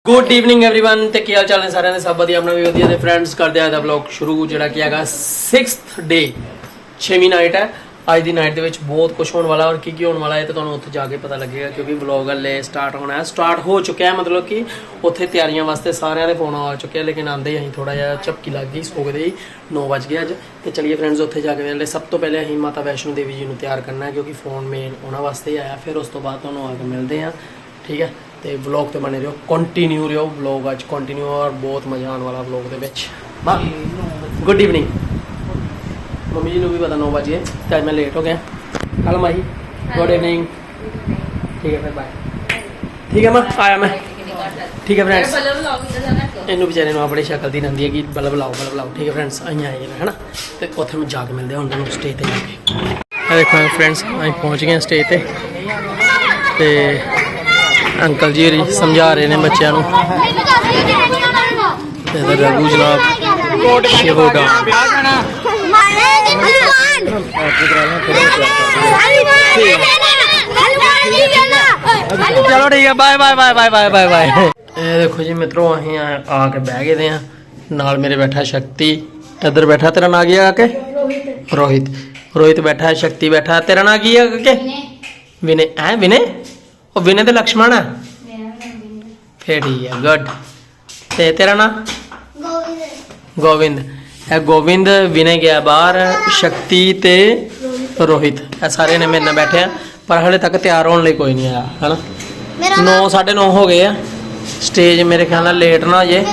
Good evening everyone ते की हाल चाल ने सारे ने सब बढ़िया अपना भी बढ़िया ते फ्रेंड्स करते हैं व्लॉग शुरू जेड़ा कि हैगा 6th डे 6वीं नाइट है आज दी नाइट दे विच बहुत कुछ होने वाला और की होने वाला है तो तुहानू उत्थे जाके पता लगेगा क्योंकि व्लॉग हले स्टार्ट होना है स्टार्ट हो चुका है मतलब कि उत्थे तैयारियां वास्ते सारे दे फोन आ चुके हैं लेकिन आंदे ही थोड़ा जिहा झपकी लग गई सो गए 9 बज गए अज तो चलिए फ्रेंड्स उत्थे जाके पहले सब तो पहले असीं माता वैष्णो देवी जी नू तैयार करना है क्योंकि फोन मेन उन्हां वास्ते ही आया फिर उस तो बाद तुहानू आके मिलते हैं ठीक है तो व्लॉग तो बने रहो कंटिन्यू रहो व्लॉग अज कंटिन्यू और बहुत मजा आने वाला व्लॉग के गुड ईवनिंग मम्मी जी को भी पता 9 बजे तो मैं लेट हो गया हेलो माही गुड इवनिंग ठीक है फिर बाय ठीक है मैं आया मैं ठीक है फ्रेंड्स इनू बेचारे अपनी शक्ल दी रही है कि बल्ब लाओ ठीक है फ्रेंड्स अं आए है ना तो उत्थे मैं जाके मिलते हैं उन्होंने स्टेज पर जाके देखो फ्रेंड्स अं पहुँच गए स्टेज पर अंकल जी समझा रहे हैं बच्चों रघु जनाब शिवो डांस चलो ठीक है bye bye bye bye bye bye bye देखो जी मित्रों अं आके बह गए हैं नाल मेरे बैठा शक्ति इधर बैठा तेरा ना की आके रोहित रोहित बैठा है शक्ति बैठा है तेरा ना की है विनय है विनय और विनय तो लक्ष्मण है फिर ठीक है गुड ते तेरा ना गोविंद है गोविंद विनय गया बाहर शक्ति ते रोहित है सारे ने मेरे बैठे हैं पर हाले तक तैयार होने लिए कोई नहीं आया है ना 9 साढ़े 9 हो गए हैं स्टेज मेरे ख्याल नाल लेट ना हो जाए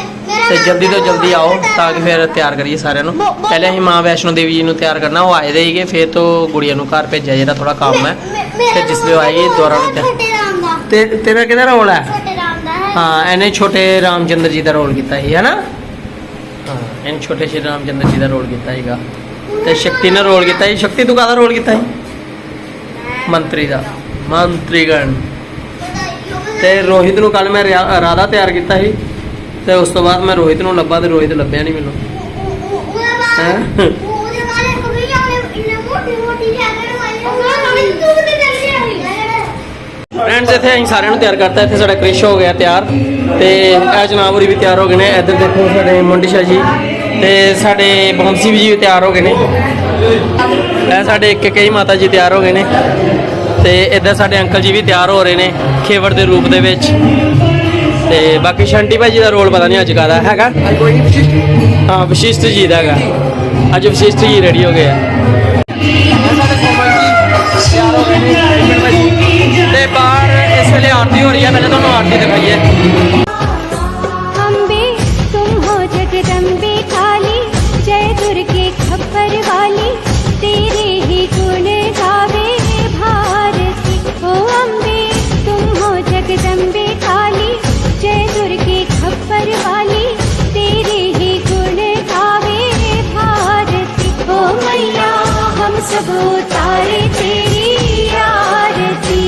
तो जल्दी तो जल्दी आओ ताकि फिर तैयार करिए सारे पहले अं माँ वैष्णो देवी जी को तैयार करना वो आए दे ही फिर तो गुड़िया घर भेजा जो थोड़ा काम है फिर जिसले आएगी दोबारा तेरा कि रोल है हाँ इन्हें छोटे रामचंद्र जी का रोल किया है ना हाँ इन छोटे श्री रामचंद्र जी का रोल किया तो शक्ति ने रोल किया शक्ति तू कहता रोल किया मंत्री का मंत्रीगण तो रोहित को कल मैं राधा तैयार किया तो उस तो बाद मैं रोहित को लभा तो रोहित लभ्या नहीं मैनू फ्रेंड्स इतने अं सारे तैयार करता इतने साढ़ा क्रिश हो गया तैयार तो यह जनाब होरी भी तैयार हो गए हैं इधर देखो साढ़े मुंडी शाह जी तो साढ़े बंसी जी भी तैयार हो गए हैं साढ़े एक कई माता जी तैयार हो गए हैं तो इधर साढ़े अंकल जी भी तैयार हो रहे हैं खेवड़ के रूप के बाकी शंटी भाई जी का रोल पता नहीं अज का है हाँ वशिष्ठ जी का है अज वशिष्ठ जी रेडी हो गए बाहर इस वे आरती हो रही है पहले तो आरती दिखाइए अम्बे तुम हो जगदम्बे काली जय दुर्गे खप्पर वाली तेरे ही गुण गावे भारती ओ अम्बे तुम हो जगदम्बे काली जय दुर्गे खप्पर वाली तेरे ही गुण गावे भारती ओ मैया हम सब उतारे तेरी आरती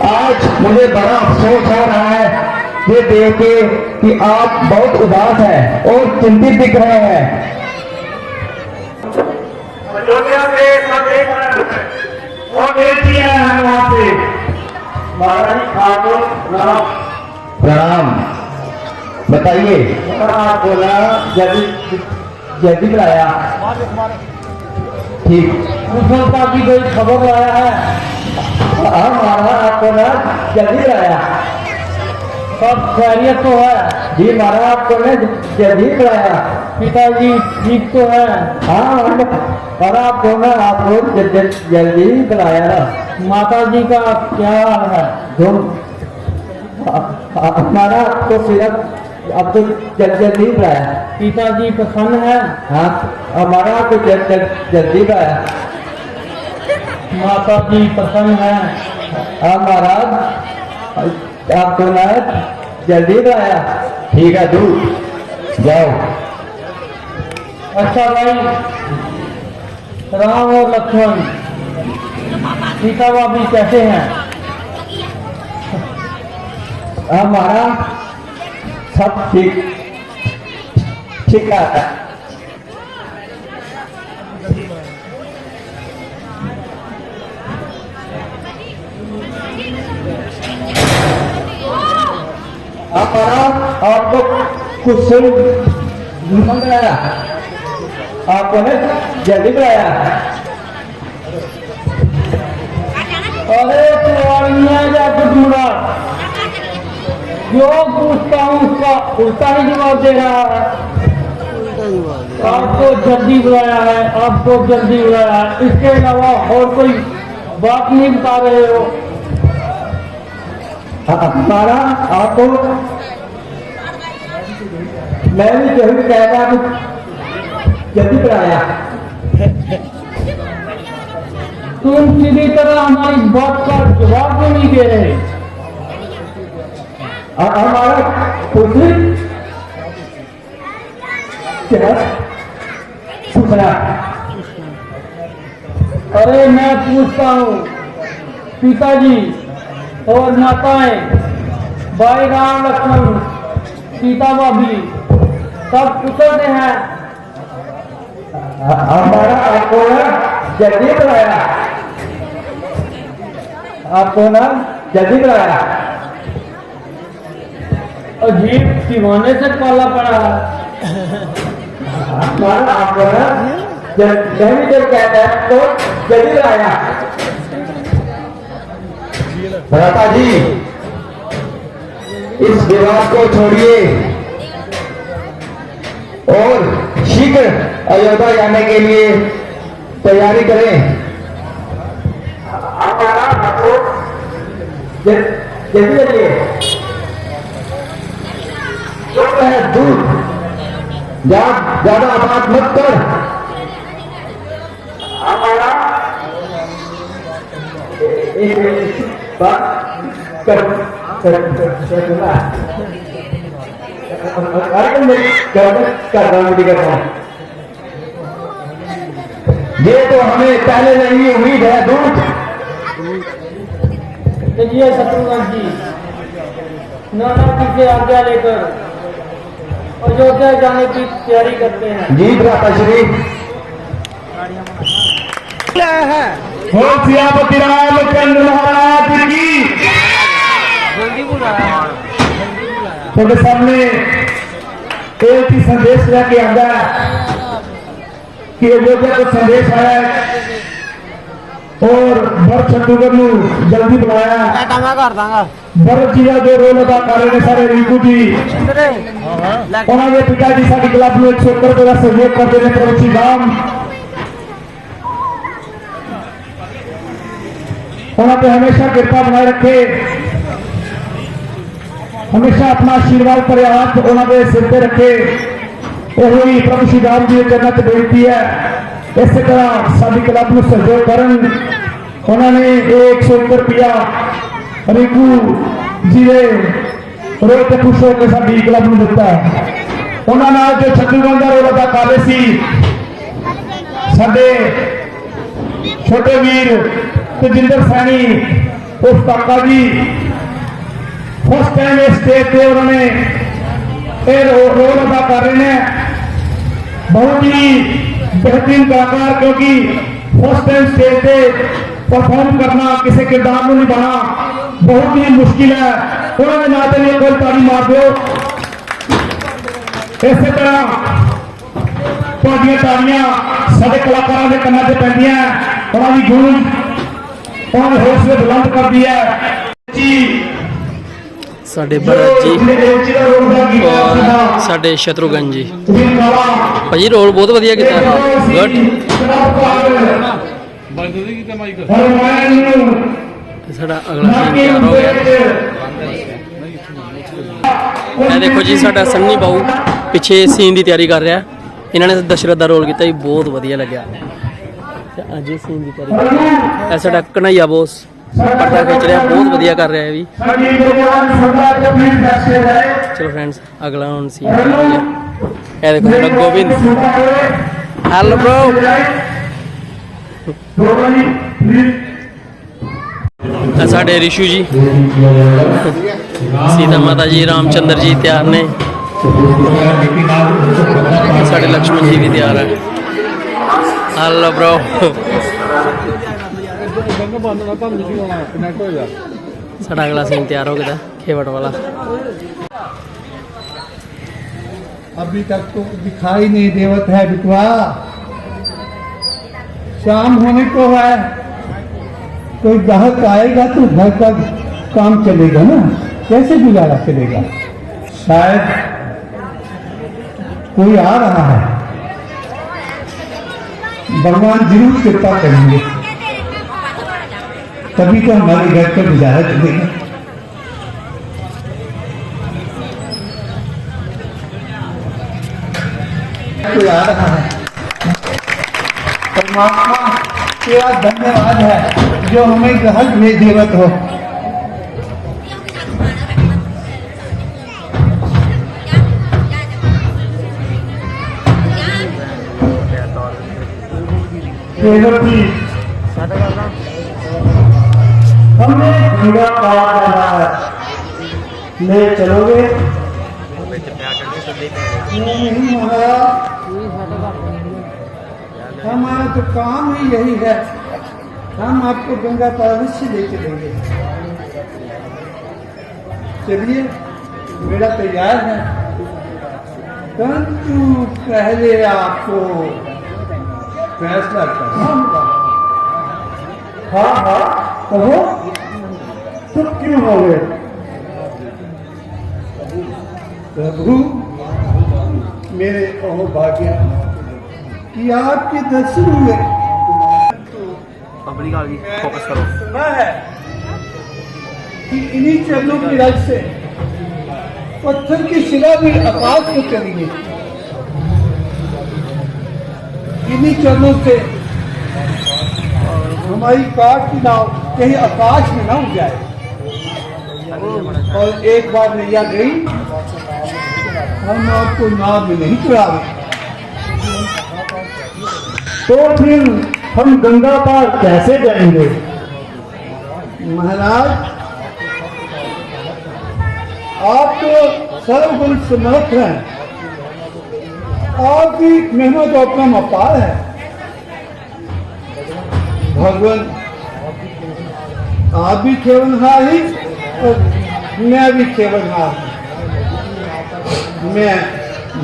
आज मुझे बड़ा अफसोस हो रहा है ये देख के कि आप बहुत उदास हैं और चिंतित दिख रहे हैं प्रणाम बताइए बोला जल्दी बुलाया ठीक कुशलता की कोई खबर लाया है हमारा आपको ना जल्दी आया सब खैरियत तो है जी महाराज आपको ने जल्दी बुलाया पिताजी ठीक तो है हाँ और आपको ना आपको जल्दी बुलाया ना माता जी का क्या हाल है जो हमारा आपको सिर्फ अब तो जल्दी बुलाया पिताजी प्रसन्न है हाँ हमारा आपको जल्दी बुलाया माता जी प्रसन्न है हाँ महाराज आपको ना जल्दी बुलाया ठीक है दूर जाओ अच्छा भाई राम और लक्ष्मण सीता भाभी कैसे हैं? हमारा सब ठीक ठीक है। हमारा आपको कुछ मंगाया, आपको ने जल्दी बुलाया। अरे या दूरा जो पूछता हूँ उसका उल्टा ही जवाब दे रहा है। आपको जल्दी बुलाया है, आपको जल्दी बुलाया है, इसके अलावा और कोई बात नहीं बता रहे हो। हमारा आपको मैं भी जरूर कह रहा हूँ जल्दी बुलाया। तुम सीधी तरह हमारी बात का जवाब क्यों नहीं दे रहे? हमारा पुत्र क्या पूछना? अरे मैं पूछता हूँ पिताजी और माताएं, भाई राम लक्ष्मण सीता भाभी सब कुशल हैं। हमारा आपको जल्दी बुलाया, आपको ना जल्दी बुलाया। अजीब दीवाने से पाला पड़ा। हमारा आपको ना जल्दी जब कहता है तो जल्दी बुलाया। भ्राता जी इस विवाद को छोड़िए और शीघ्र अयोध्या जाने के लिए तैयारी करें। जल्दी चलिए। दूर ज्यादा बात मत कर। हमारा ये तो हमें पहले नहीं उम्मीद है। दूत चलिए शत्रुघ्न जी नाना जी से आज्ञा लेकर अयोध्या जाने की तैयारी करते हैं। जी भ्राताश्री। हो सियापति रामचंद्र महाराज की। तो सामने एक ही संदेश लेके आंदा कि अयोध्या को संदेश आया और भरत शत्रुघ्न जल्दी बुलाया। भरत जी का जो रोल अदा कर रहे हैं सारे रिंकू जी उन्होंने पिताजी साड़ी क्लब में 170 रुपये का सहयोग करते हैं। प्रभु श्री राम उन्होंने हमेशा कृपा बनाए रखे, हमेशा अपना आशीर्वाद पर हाथ उन्होंने सिर पे रखे। यही प्रभु श्री राम जी चरणों से बेनती है। इस तरह साडी क्लब में सहयोग करन उन्होंने 170 रुपया रिंकू जी ने रोज से खुश होकर साडी क्लब में दिता। उन्होंने जो शत्रुघ्न का रोल अदा कर रहे सी साडे छोटे वीर तेजिंदर सैनी उस काका जी फर्स्ट टाइम इस स्टेज पे उन्होंने रोल अदा कर रहे हैं। बहुत ही बेहतरीन कलाकार, क्योंकि फर्स्ट टाइम स्टेज पे परफॉर्म करना किसी किरदार में निभाना बहुत ही मुश्किल है। उन्होंने नाते लिए कोई ताली मार दो। इस तरह तालियां साडे कलाकारों के कन्ना से पैंदियां, उन्होंने गूंज उन्होंने हौसले बुलंद कर दिया। ਸਾਡੇ ਭਰਤ ਜੀ ਔਰ ਸਾਡੇ ਸ਼ਤਰੂਘਨ ਜੀ ਭਾਜੀ ਰੋਲ ਬਹੁਤ ਵਧੀਆ ਕੀਤਾ। ਗੁੱਡ। ਸਾਡਾ ਅਗਲਾ ਸੀਨ ਤਿਆਰ ਹੋ ਗਿਆ। ਇਹ ਦੇਖੋ ਜੀ ਸਾਡਾ ਸੰਨੀ ਬਾਊ ਪਿੱਛੇ ਸੀਨ ਦੀ ਤਿਆਰੀ ਕਰ ਰਿਹਾ। ਇਹਨਾਂ ਨੇ ਦਸ਼ਰਥ ਦਾ ਰੋਲ ਕੀਤਾ ਜੀ, ਬਹੁਤ ਵਧੀਆ ਲੱਗਿਆ। ਤੇ ਅੱਜ ਇਹ ਸੀਨ ਦੀ ਤਿਆਰੀ ਕਰ ਰਿਹਾ। ਇਹ ਸਾਡਾ ਕਨਈਆ ਬੋਸ ਪੱਟਾ ਖਿੱਚ ਰਿਹਾ, ਬਹੁਤ ਵਧੀਆ ਕਰ ਰਿਹਾ ਹੈ ਵੀ। ਚਲੋ ਫਰੈਂड्स ਅਗਲਾ ਹੁਣ ਸੀਨ ਹੋ ਗਿਆ। ਇਹ ਦੇਖੋ ਸਾਡਾ ਗੋਬਿੰਦ। Hello bro. साढ़े रिशु जी सीता माता जी रामचंद्र जी तैयार ने साढ़े लक्ष्मण जी भी तैयार है हेलो ब्रो साढ़ा अगला सीन तैयार हो गया खेवट वाला अभी तक तो दिखाई नहीं देवत है बिटवा शाम होने को है कोई ग्राहक आएगा तो घर का काम चलेगा ना कैसे गुजारा चलेगा शायद कोई आ रहा है भगवान जरूर कृपा करेंगे तभी तो हमारे घर का गुजारा चलेगा कोई आ रहा है परमात्मा तेरा धन्यवाद है जो हमें ग्राहक में देवत हो हमने पूरा पार करना है ले चलोगे नहीं महाराज हमारा तो काम ही यही है हम आपको गंगा पार अवश्य ले चलेंगे चलिए मेरा तैयार है परंतु पहले आपको फैसला करना होगा हाँ हाँ कहो तुम क्यों हो गए प्रभु मेरे अहो भाग्य कि आपके दर्शन हुए फोकस करो सुना है कि इन्हीं चरणों की रज से पत्थर की शिला भी आकाश को चली गई इन्हीं चरणों से हमारी काट की नाव कहीं आकाश में ना उड़ जाए और एक बार नैया गई हम आपको नाव में नहीं चढ़ावे तो फिर हम गंगा पार कैसे जाएंगे महाराज आप तो सर्वगुण समर्थ हैं आपकी मेहनत तो अपना अपार है भगवान आप भी केवलहार ही और मैं भी केवलहार मैं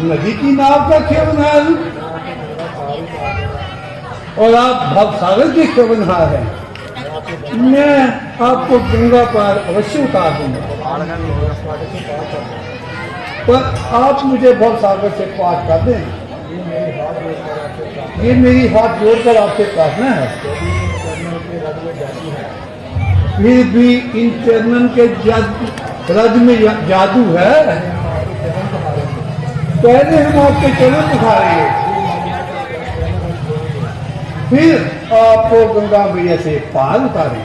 नदी की नाव का केवलहार हूँ और आप भवसागर के केवलहार हैं मैं आपको गंगा पार अवश्य उतार दूंगा पर आप मुझे भवसागर से पार कर दें ये मेरी हाथ जोड़कर आपसे प्रार्थना है फिर भी इन चरणन के रज में जादू है पहले हम आपके चरण उठाएंगे फिर आपको गंगा मैया से पार उतारें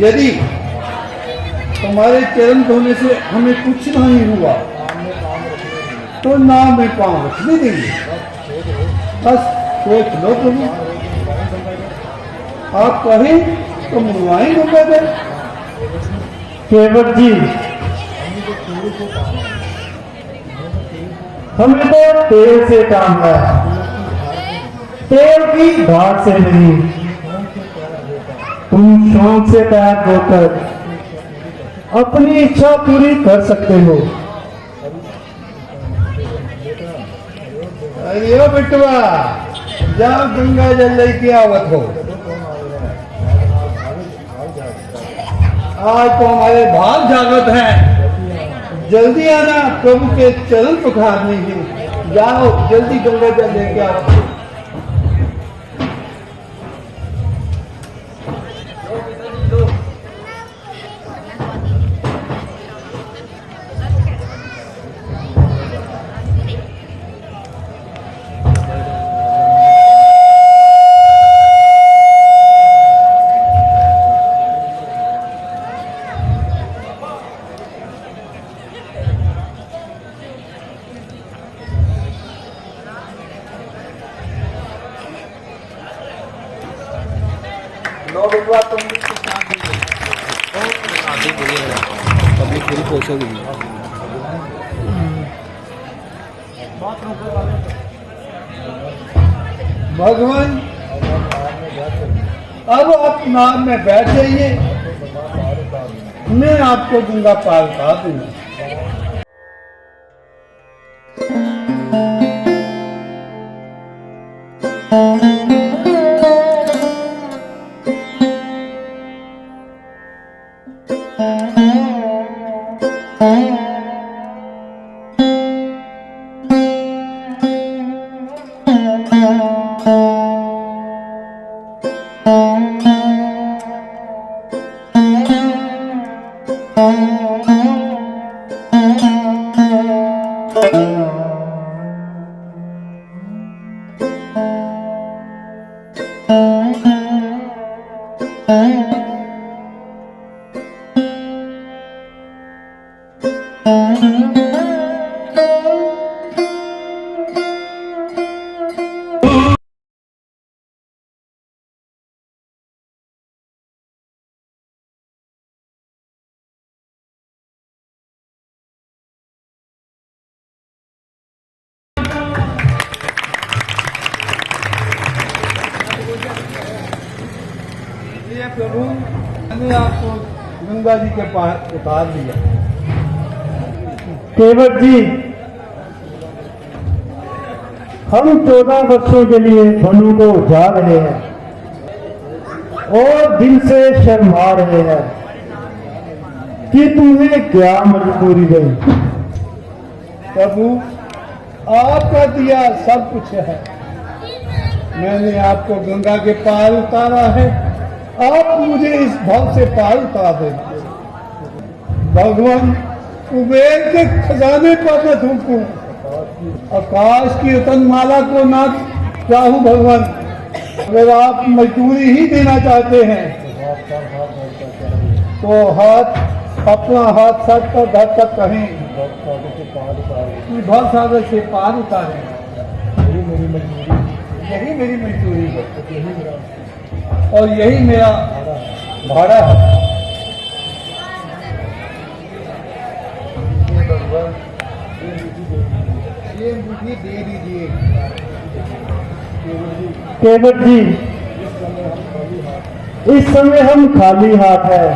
यदि तुम्हारे चरण धोने से हमें कुछ नहीं हुआ तो नाम में पांव रखने देंगे बस सोच लो प्रभु आप कहें तो मुनवाई गंगा दे केवट जी हमें तो तेल से काम है तेल की घाट से नहीं तुम शौक से तैयार होकर अपनी इच्छा पूरी कर सकते हो अरे बिटवा जाओ गंगा जल लेके आवत हो आज तो हमारे भाग जागृत है जल्दी आना प्रभु के चरण पखारने के जाओ जल्दी गंगा जल लेके आओ लो बिटवा तुम पब्लिक पूरी पहुंचोगी। भगवान अब आप नाम में बैठ जाइए, मैं आपको गंगा पार उतार दूंगा। ये प्रभु मैंने आपको गंगा जी के पास उतार दिया। केवट जी, हम 14 वर्षों के लिए वनु को जा रहे हैं और दिल से शर्मा रहे हैं कि तुम्हें क्या मजबूरी गई। प्रभु आपका दिया सब कुछ है, मैंने आपको गंगा के पार उतारा है, आप मुझे इस भाव से पार उतार देंगे। भगवान कुबेर के खजाने पर न थूकूं, आकाश की रतनमाला को ना चाहूं। भगवान अगर आप मजदूरी ही देना चाहते हैं तो अपना हाथ सर पर धरकर कहें कि भव सागर से पार उतारें। यही मेरी मजदूरी है और यही मेरा भाड़ा है। ये मुझे दे दीजिए। केवट जी, इस समय हम खाली हाथ है,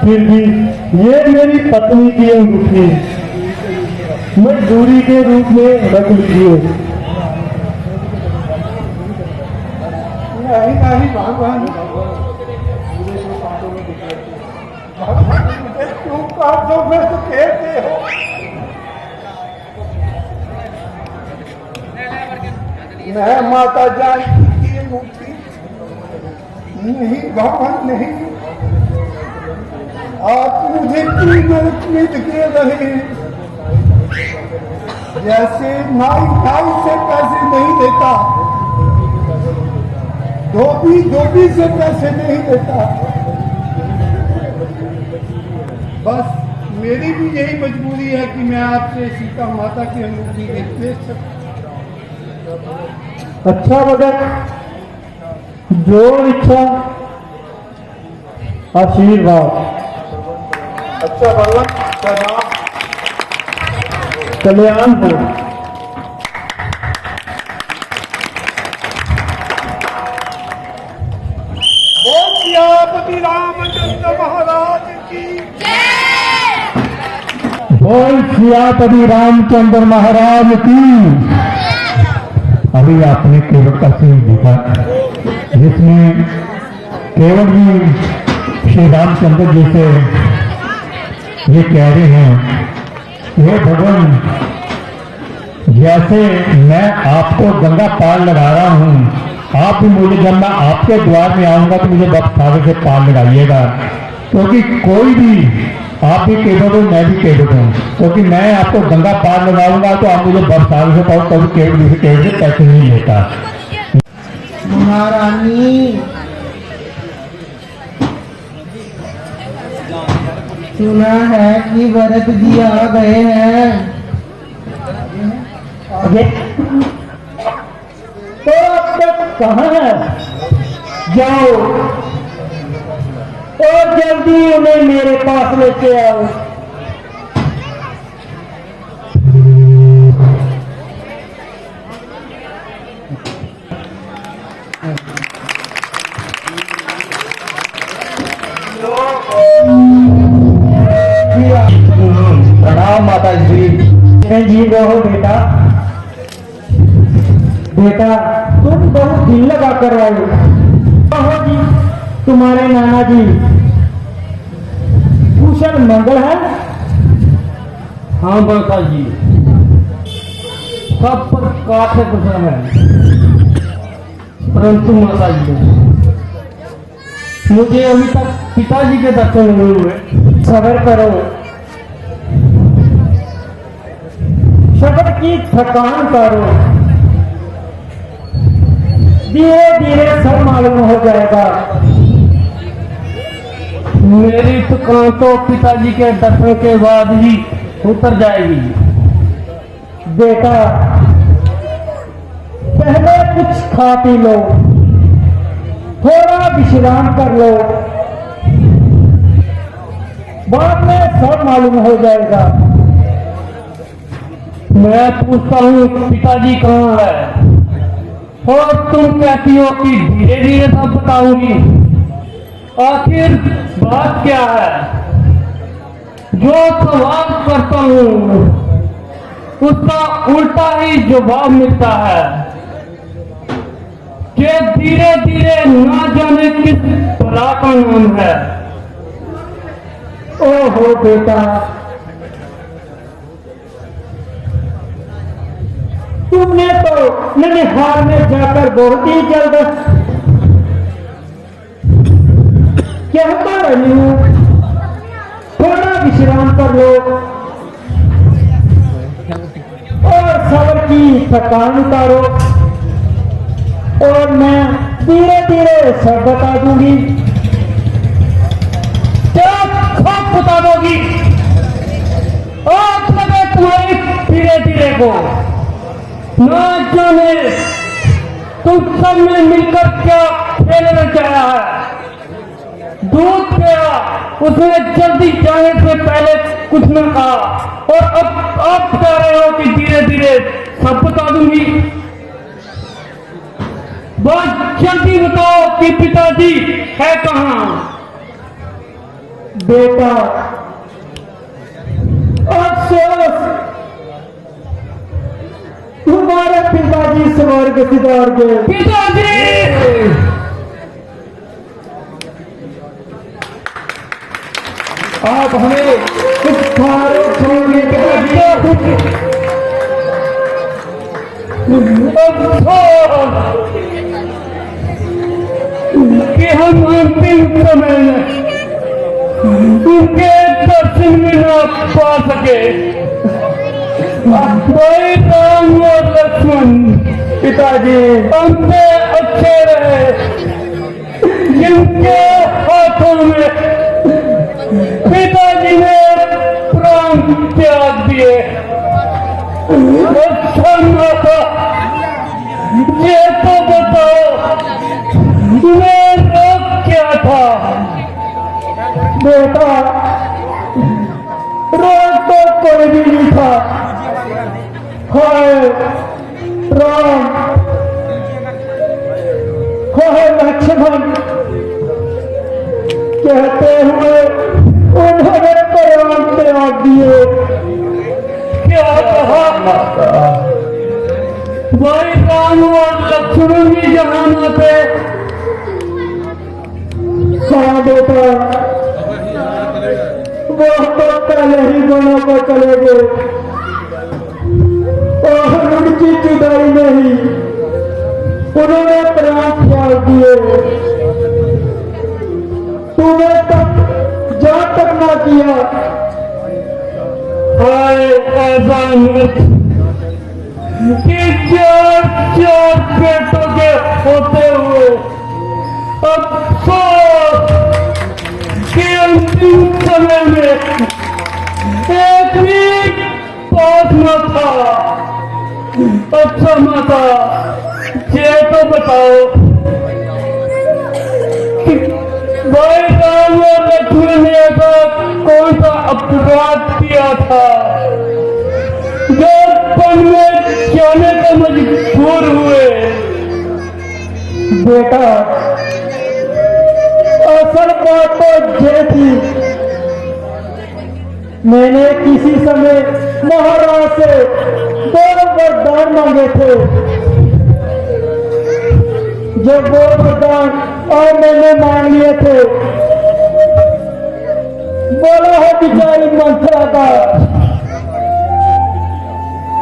फिर भी ये मेरी पत्नी की अंगूठी मजदूरी के रूप में रख लीजिए। नहीं भगवान, तुम काटो में तो कहते हो। मैं माता जानकी की अंगूठी नहीं भगवान नहीं, आप मुझे कीमत के रहे जैसे नाई से पैसे नहीं देता, धोबी से पैसे नहीं देता। बस मेरी भी यही मजबूरी है कि मैं आपसे सीता माता की अंगूठी ले सकता। अच्छा भगत, जो इच्छा आशीर्वाद। अच्छा भगवान, कल्याण हो। सियापति रामचंद्र महाराज की जय। बोल सियापति रामचंद्र महाराज की। अभी आपने केवट का सीन देखा जिसमें केवट जी श्री रामचंद्र जी से ये कह रहे हैं, हे भगवान, जैसे मैं आपको गंगा पार लगा रहा हूँ, आप भी मुझे जब मैं आपके द्वार में आऊंगा तो मुझे बख्तावे से पार लगाइएगा, क्योंकि कोई भी, आप भी केवट हो, मैं भी केवट हूँ, क्योंकि मैं आपको गंगा पार लगाऊंगा तो आप मुझे बख्तावे से पाओ, कभी केवट से पैसे नहीं लेता। महारानी, सुना है कि भरत जी आ गए हैं, तो अब तक कहाँ है? जाओ और जल्दी उन्हें मेरे पास लेके आओ। प्रणाम माता जी। जी रहो बेटा। बेटा तुम बहुत दिल लगा कर आए हो जी। तुम्हारे नाना जी कुशल मंगल है? हाँ माता जी, सब प्रकार से कुशल है, परंतु माता जी मुझे अभी तक पिताजी के दर्शन नहीं हुए। सबर करो, सबर की थकान करो, धीरे धीरे सब मालूम हो जाएगा। मेरी थकान तो पिताजी के दर्शन के बाद ही उतर जाएगी। बेटा पहले कुछ खा पी लो, थोड़ा विश्राम कर लो, बाद में सब मालूम हो जाएगा। मैं पूछता हूँ पिताजी कहाँ है, और तुम कहती हो कि धीरे धीरे सब बताऊंगी। आखिर बात क्या है? जो सवाल करता हूँ उसका उल्टा ही जवाब मिलता है कि धीरे धीरे ना जाने किस बला का नाम है। ओहो बेटा, तुमने तो ननिहाल में जाकर बहुत ही जल्द कहता रही हूं, थोड़ा विश्राम कर लो और सबर की थकान उतारो, और मैं धीरे धीरे सब बता दूंगी। क्या सब बता दोगी? आज लगे तुम्हारी धीरे धीरे को। ना जाने तुम सब ने मिलकर क्या खेल रचाया है। दूध गया, उसने जल्दी जाने से पहले कुछ न कहा, और अब आप बता रहे हो कि धीरे धीरे सब बता दूंगी। बस जल्दी बताओ कि पिताजी है कहाँ? बेटा अफसोस, तुम्हारे पिताजी स्वर्ग सिधार गए। पिताजी! आप हमें कुछ खाने छोड़ने कि हम अंतिम समय में उनके दर्शन में न पा सके। भाई राम और लक्ष्मण पिताजी हमसे अच्छे रहे, जिनके हाथों में पिताजी ने प्राण त्याग दिए। अच्छा माता, ये तो बताओ मेरा क्या था? बेटा रोज तो कोई भी नहीं था। हाय राम, हाय लक्ष्मण कहते हुए उन्होंने प्राण त्याग दिए। क्या कहा? भाई राम और लक्ष्मण भी जहां थे। हाँ बेटा, वो तो पहले ही बना कर चले गए, और उनकी जुदाई में ही उन्होंने प्राण त्याग दिए। तुम्हें तक जा तक ना किया। हाय ऐसा मृत कि चार चार पेटों के होते हुए अफसोस कि अंतिम समय में एक भी पास न था। अच्छा माता, ये तो बताओ भाई राम और लक्ष्मण ने ऐसा कौन सा अपराध किया था जो पल में जाने का मजबूर हुए? बेटा, असल बात तो ये थी, मैंने किसी समय महाराज से 2 वरदान मांगे थे। जब 2 वरदान और मैंने मांग लिए थे, बोला है बिचारी मंत्रा का,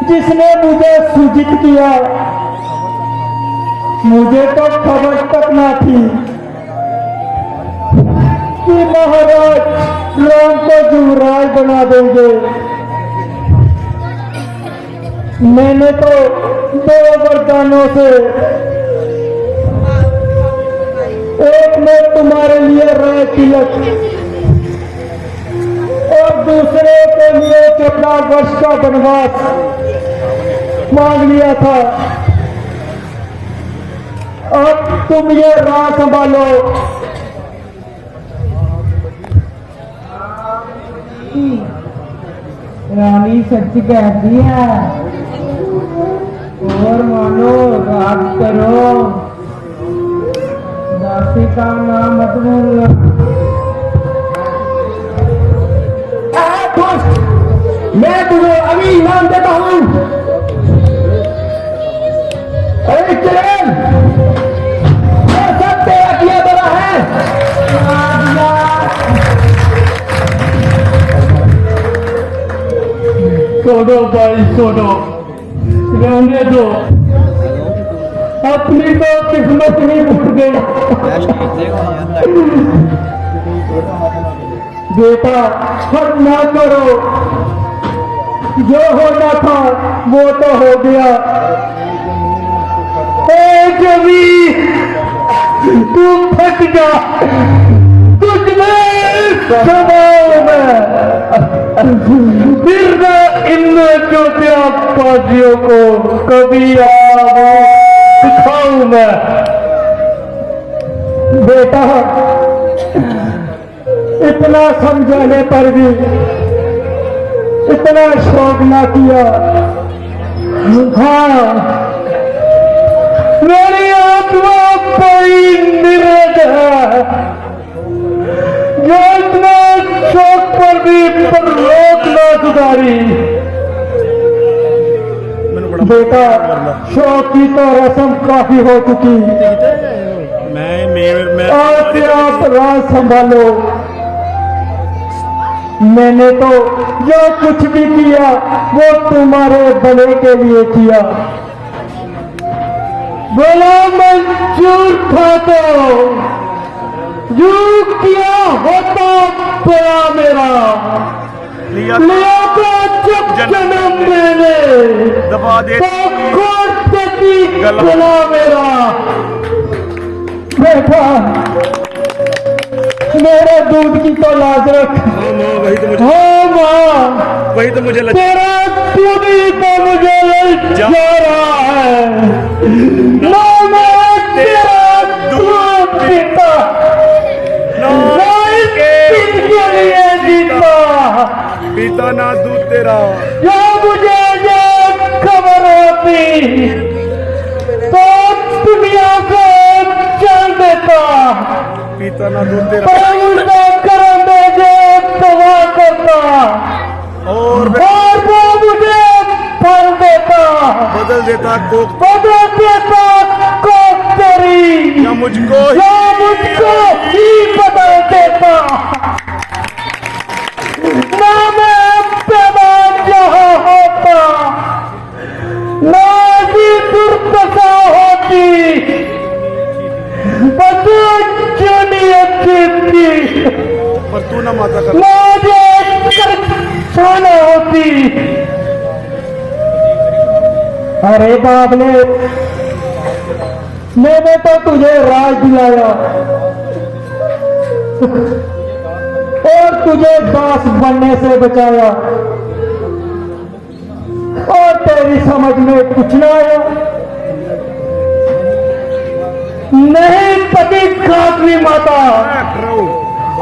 जिसने मुझे सूचित किया। मुझे तो खबर तक ना थी कि महाराज राम को युवराज बना देंगे। मैंने तो 2 वरदानों से एक में तुम्हारे लिए राय तिलक और दूसरे के लिए 14 वर्ष का वनवास मांग लिया था। अब तुम ये राह संभालो। रानी सच कहती है, और मानो राज करो, दासी का नाम मत भूलना। मैं तुम्हें अभी इनाम देता हूँ। अरे चरण, ये सब तेरा किया बड़ा है। छोड़ो भाई छोड़ो, रहने दो, अपनी तो किस्मत ही फूट गई। बेटा हट ना करो, जो होना था वो तो हो गया। कभी तू फट जा, तुझ में स्वभाव में फिर न इन चौथिया पाजियों को कभी दिखाऊं मैं। बेटा इतना समझाने पर भी इतना शौक ना किया। हाँ, मेरी आत्मा बड़ी निरज है, जो इतना शौक पर भी परलोक ना सुधारी। बेटा शौक की तो रस्म काफी हो चुकी, आज से आप राज संभालो। मैंने तो जो कुछ भी किया वो तुम्हारे भले के लिए किया। बोला मंजूर था तो यूं किया होता बड़ा मेरा, लिया तो जब जन्म मैंने दबा दे गला मेरा। बेटा मेरे दूध की तो लाज रख। हाँ माँ, वही तो मुझे तेरा दूध ही तो मुझे जा रहा है। ना मैं तेरा दूध पीता, ना इसके लिए जीता, पीता ना दूध तेरा। जो मुझे ये खबर होती तो दुनिया को चल देता, पीता ना दूध तेरा। करम दे दवा करता और वो मुझे फल देता, बदल देता कोक, बदल देता कोक तेरी, या मुझको ही बदल देता। ना मैं पैदा जहाँ होता, ना ही दुर्दशा होती, बस पर तू ना माता कर होती। अरे बाबले, मैंने तो तुझे राज दिलाया और तुझे दास बनने से बचाया, और तेरी समझ में कुछ ना आया। नहीं पति खातरी माता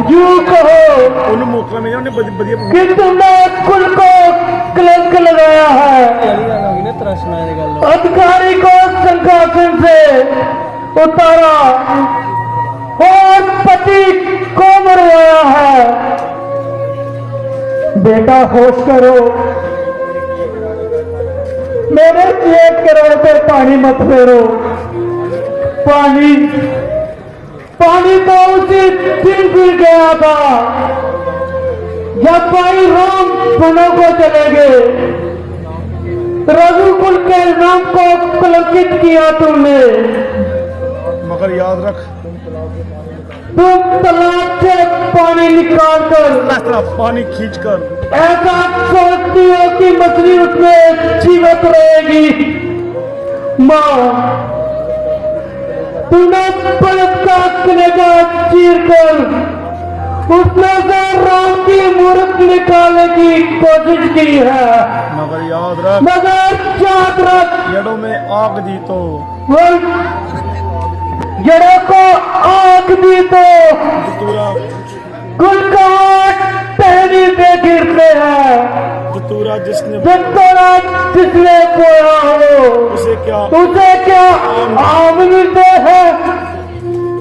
यूं कहो ਉਹਨੂੰ ਮੌਕਾ ਮਿਲਿਆ ਉਹਨੇ ਵਧੀਆ कि तुमने कुल को कलंक लगाया है, अधिकारी को सिंहासन से उतारा और पति को मरवाया है। बेटा होश करो, मेरे एक करोड़ पे पानी मत फेरो। पानी पानी तो उसी दिन गिर गया था जब भाई राम वनों को चले गए। रघुकुल के नाम को कलंकित किया तुमने। ਮਗਰ ਯਾਦ ਰੱਖ तुम तालाब से पानी निकाल कर ਇਸ ਤਰ੍ਹਾਂ ਪਾਣੀ खींच कर ऐसा सोचती हो कि मछली उसमें जीवित रहेगी। माँ, तूने पलक का कलेजा चीर कर उसमें से राम की मूर्त निकालने की कोशिश की है, मगर याद रख मगर याद रख जड़ों में आग दी तो जड़ों को आग दी तो जतूरा गुल का टहनी पे गिरते हैं। जतूरा जिसने जिसने बोया हो उसे क्या आम मिलते हैं।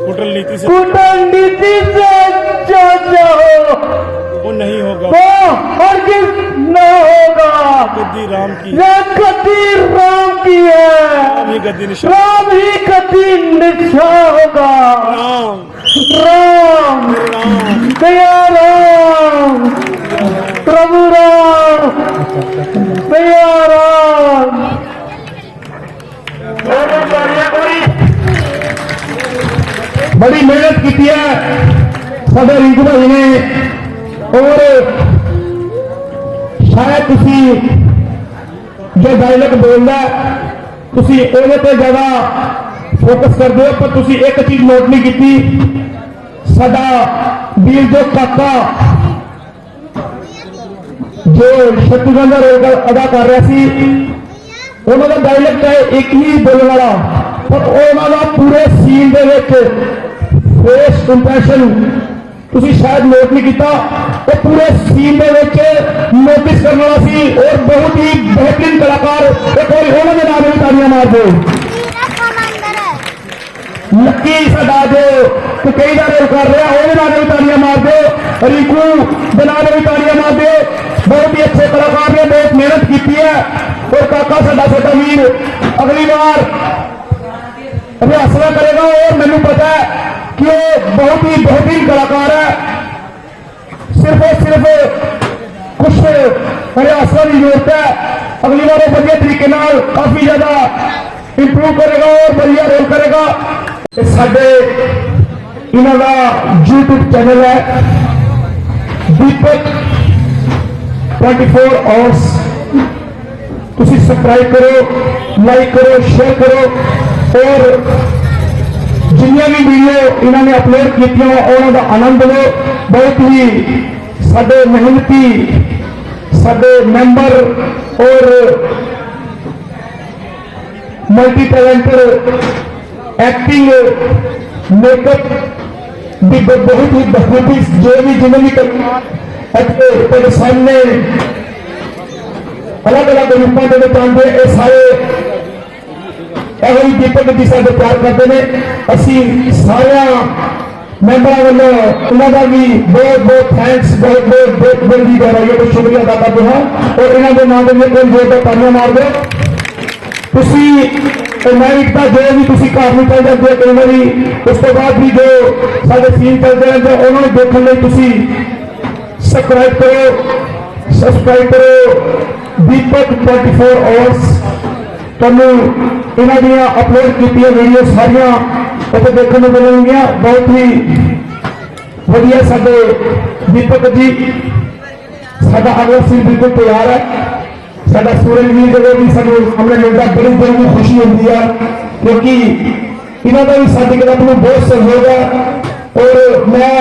कूटनीति से कूटनीति से जो चाहो वो नहीं होगा, वो हरगिज न होगा। गद्दी राम की यह गद्दी राम की है, राम ही गद्दी निशान राम ही गद्दी निशान होगा। राम राम राम दया राम प्रभु राम दया राम। बड़ी मेहनत की है साडे रिंकू भाई ने और शायद तुसी जो डायलॉग बोलदा तुसी ਉਹਦੇ ਤੇ ਜ਼ਿਆਦਾ फोकस करते हो, पर तुसी एक चीज नोट नहीं की साडा वीर जो काका जो शत्रुघ्न का रोल अदा कर रहा सी उन्होंने डायलॉग है एक ही बोलने वाला, पर उन्होंने पूरे सीन दे विच फेस इंप्रेशन तुसी शायद नोट नहीं किया, वो पूरे सीन दे विच नोटिस करने वाला सी और बहुत ही बेहतरीन कलाकार। एक बार उन्होंने नाम में तालियां मार दो। लक्की साडा जो कई का रोल कर रहा है नाम में तालियां मार दो। रिंकू के नाम में तालियां मार दो। बहुत ही अच्छे कलाकार ने बहुत मेहनत की है और काका साडा छोटा वीर अगली बार रिहर्सल करेगा और मैंने पता है कि वो बहुत ही बेहतरीन कलाकार है। सिर्फ और सिर्फ कुछ रिहर्सल की जरूरत है। अगली बार वो बढ़िया तरीके नाल काफी ज्यादा इंप्रूव करेगा और बढ़िया रोल करेगा। साडे इन्हां दा यूट्यूब चैनल है दीपक 24 आवर्स, तुसी सब्सक्राइब करो, लाइक करो, शेयर करो और जिन्हें भी वीडियो इन्होंने अपलोड की उन्होंने आनंद लो। बहुत ही साडे मेहनती साडे मैंबर और मल्टी टैलेंटेड एक्टिंग मेकअप भी बहुत ही बखूबी जो भी जिन्हें भी तेरे सामने अलग अलग रूपों के आते ये सारे यही दीपक जी साडे प्यार करते हैं। असी सारे मैंबर वालों उन्होंने भी बहुत बहुत थैंक्स बहुत बहुत बहुत बड़ी गहराइयों को शुक्रिया अदा करते हैं और इन्होंने नाम में कोई जोर का तालियां मार दो। तुसी नाइट का जो भी तुसी घर निकल जाते हो कई बार उस तो बाद भी जो सारे सीन चलते रहते हैं उन्होंने देखने लिए तुसी सब्सक्राइब करो दीपक 24 आवर्स। तुहानू इन्हां दियां अपलोड की वीडियो सारियां उत्ते देखने को मिलणगियां। बहुत ही वधिया साडे दीपक जी साडा अगला सीन बिल्कुल तैयार है। साडा सूरज भी जो भी सानू हमने मिलता बड़ी बड़ी खुशी होती है क्योंकि इन्हों का भी साडी तरफ में बहुत सहयोग है और मैं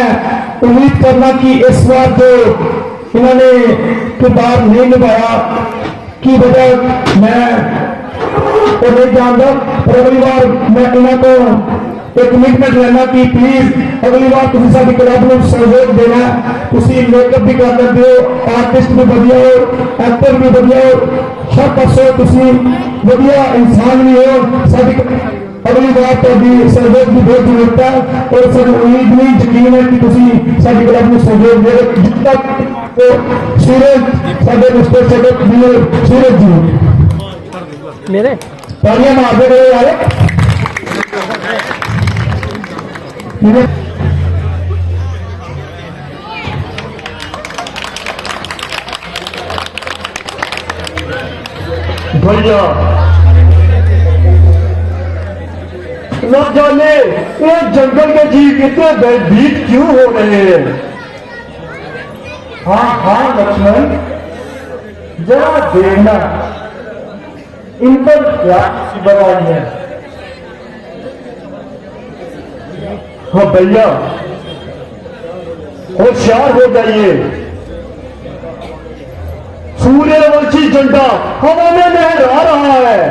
उम्मीद करना कि इस बार जो इन्होंने किरदार नहीं निभाया की वजह मैं तो नहीं जानता, पर अगली बार मैं इन्हों को एक कमिटमेंट लेना कि प्लीज अगली बार तुम साडी क्लब ਨੂੰ सहयोग देना। ਤੁਸੀਂ ਮੇਕਅਪ ਵੀ ਕਰ ਦਿੰਦੇ ਹੋ, ਆਰਟਿਸਟ ਵੀ ਵਧੀਆ ਹੋ, ਐਕਟਰ ਵੀ ਵਧੀਆ ਹੋ, ਹਰ ਪਾਸੇ ਤੁਸੀਂ ਵਧੀਆ ਇਨਸਾਨ ਵੀ ਹੋ। ਸਾਡੀ अगली बार ਤੁਹਾਡੀ सहयोग ਦੀ ਬਹੁਤ ਜ਼ਰੂਰਤ ਹੈ ਔਰ ਸਾਨੂੰ ਉਮੀਦ ਨਹੀਂ ਯਕੀਨ ਹੈ ਕਿ ਤੁਸੀਂ ਸਾਡੀ ਕਲੱਬ ਨੂੰ सहयोग ਦੇਗੇ। ਜਿੱਦਾਂ सूरज ਸਾਡੇ ਮਿਸਟਰ ਸਾਡੇ ਵੀਰ सूरज जी मेरे ਤਾਲੀਆਂ ਮਾਰਦੇ ਰਹੇ ਯਾਰ। भैया न जाने ये जंगल के जीव कितने भयभीत क्यों हो रहे हैं। हाँ हाँ लक्ष्मण, जरा देखना इन पर क्या बनाई है। हाँ भैया होशियार हो जाइए। सूर्यवंशी झंडा हवा में लहरा रहा है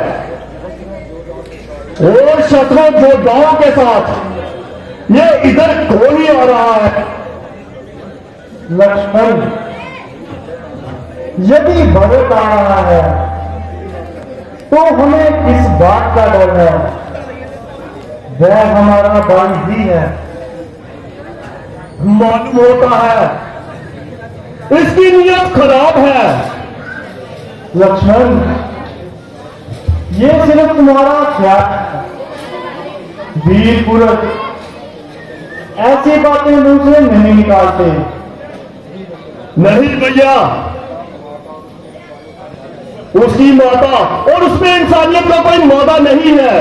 और शत्रुओं योद्धाओं के साथ ये इधर कौन ही आ रहा है। लक्ष्मण, यदि भरत आ रहा है तो हमें किस बात का डर है। वह हमारा भाई ही है। मालूम होता है इसकी नीयत खराब है। लक्ष्मण, ये सिर्फ तुम्हारा ख्याल है। वीर पुरुष ऐसी बातें मुंह से नहीं निकालते। नहीं भैया, उसकी माता और उसमें इंसानियत का कोई मादा नहीं है।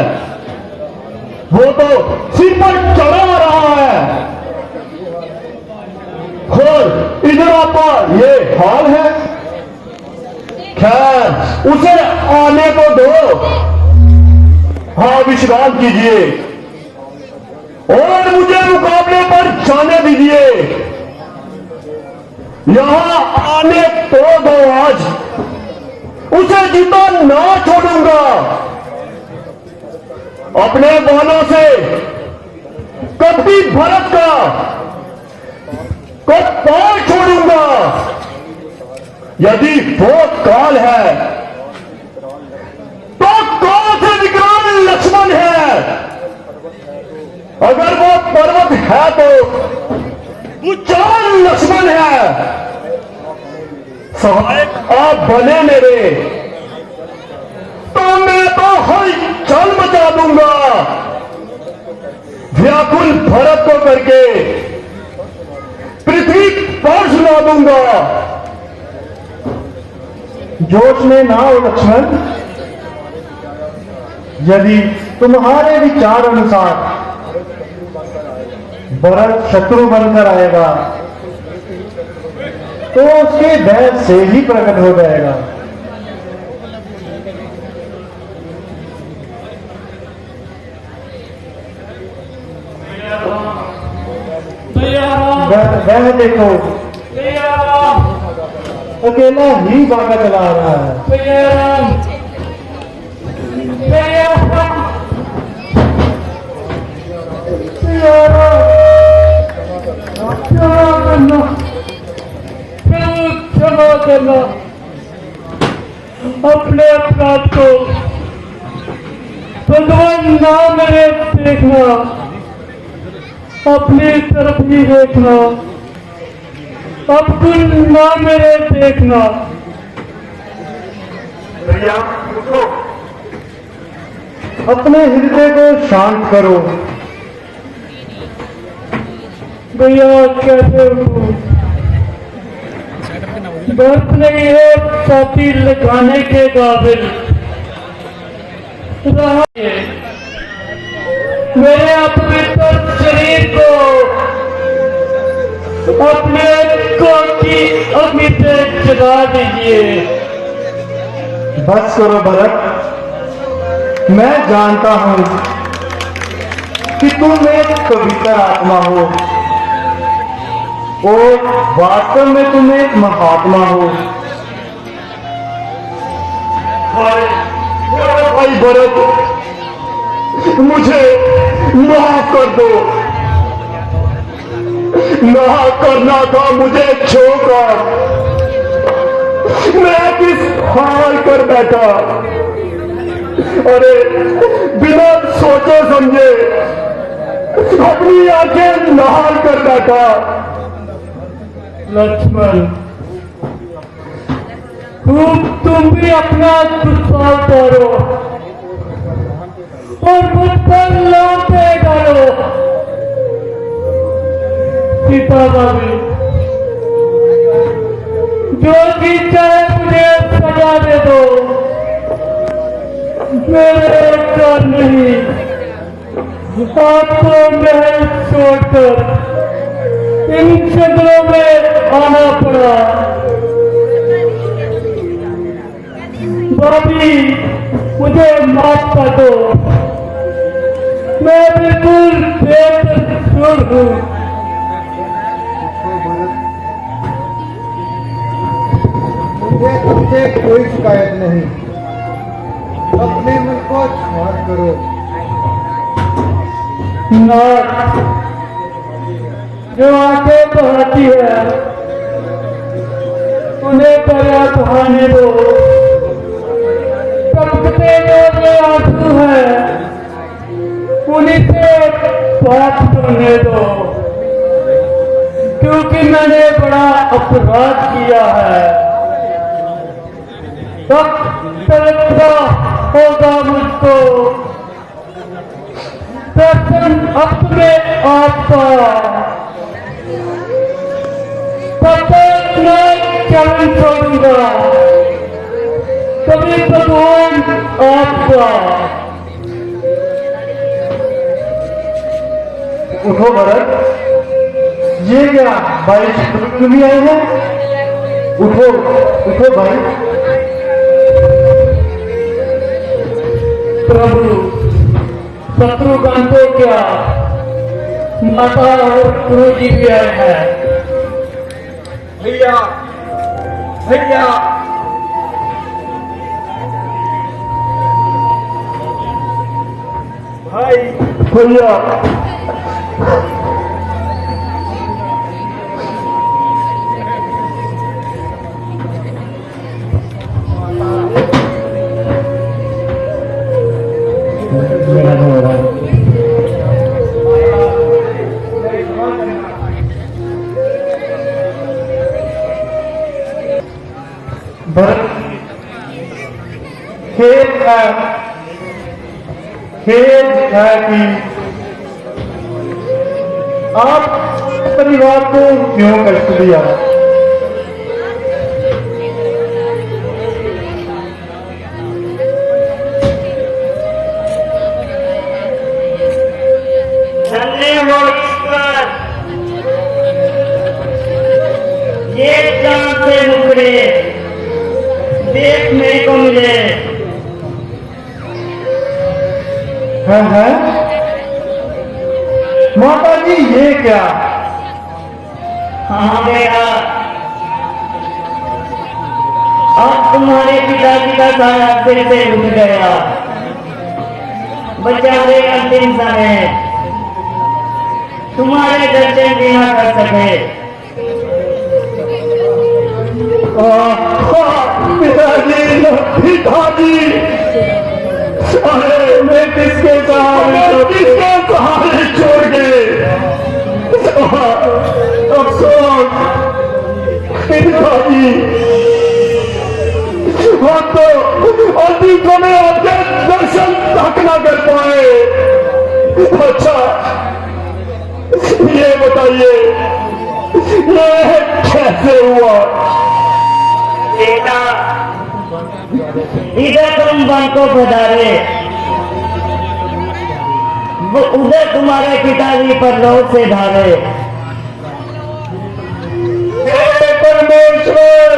वो तो सिर पर चढ़ा रहा है और इधर आपका ये हाल है। खैर उसे आने को दो। हाँ विश्राम कीजिए और मुझे मुकाबले पर जाने दीजिए। यहां आने तो दो। आज उसे जीता ना छोड़ूंगा। अपने बालों से कभी भरत का को पार छोड़ूंगा। यदि वो काल है तो कौन से विकराल लक्ष्मण है। अगर वो पर्वत है तो उच्चार लक्ष्मण है। सहायक आप बने मेरे तो मैं तो हलचल मचा दूंगा। व्याकुल भरत को करके पृथ्वी पर सुना दूंगा। जोश में ना हो लक्ष्मण। यदि तुम्हारे विचार अनुसार भरत शत्रु बनकर आएगा तो उसके भय से ही प्रकट हो जाएगा। वह देखो अकेला ही बागा चला रहा है। क्षमा करना, अपने अपराध को भगवान ना मेरे देखना, अपनी तरफ ही देखना, अब तुम ना मेरे देखना। भैया उठो। अपने हृदय को शांत करो। भैया कैसे उठूं? बर्फ नहीं है छाती लगाने के काबिल रहा है। मेरे अपवित्र शरीर को अपने को की अग्नि से जगा दीजिए। बस करो भरत, मैं जानता हूं कि तुम एक पवित्र आत्मा हो और वास्तव में तुम एक महात्मा हो। भाई भरत, मुझे माफ कर कर दो। ना करना था मुझे छोकर, मैं किस हाल कर बैठा। अरे बिना सोचे समझे अपनी आंखें नहाल कर बैठा। लक्ष्मण, खूब तुम भी अपना दुष्पाल करो और मुझ पर लौटे डालो। सीता बाबी, जो जी चाहे मुझे सजा दे दो, मेरे डर नहीं। आपको महल छोड़कर इन जंगलों में आना पड़ा। बाबी, मुझे माफ कर दो, मैं बिल्कुल बेकसूर हूँ। मुझे तुमसे कोई शिकायत नहीं, अपने मन को शांत करो। नाथ, जो आंखें बहाती है उन्हें दया बहाने दो। टपकते जो आंसू है उन्हीं से बात करने दो, क्योंकि मैंने बड़ा अपराध किया है। वक्त तलकता होगा मुझको, दर्शन अपने आपका, तब तक मैं चरण छोड़ूंगा, कभी भगवान आपका। उठो भरत, ये क्या भाई शत्रु भी आए हैं? उठो उठो भाई। प्रभु, शत्रुघ्न को क्या, माता और गुरु जी भी आए हैं। भैया भैया, भाई भैया, खेद है कि आप परिवार को क्यों कष्ट दिया। धन्य हो ईश्वर, ये चांद से मुकरे देखने को मिले। है माता जी, ये क्या? हाँ बेटा, अब तुम्हारे पिताजी का साया सिर से उठ गया। बचा दे अंतिम समय, तुम्हारे दर्शन भी ना कर सके। पिताजी, पिताजी, अरे मैं किसके सहारे छोड़ गए? अफसोस पिताजी, हम तो अंतिम समय आपके दर्शन तक न कर पाए। अच्छा ये बताइए, ये कैसे हुआ? बेटा, इधर तुम वन को पधारे, वो उधर तुम्हारे पिताजी पर लोग से धारे। हे परमेश्वर,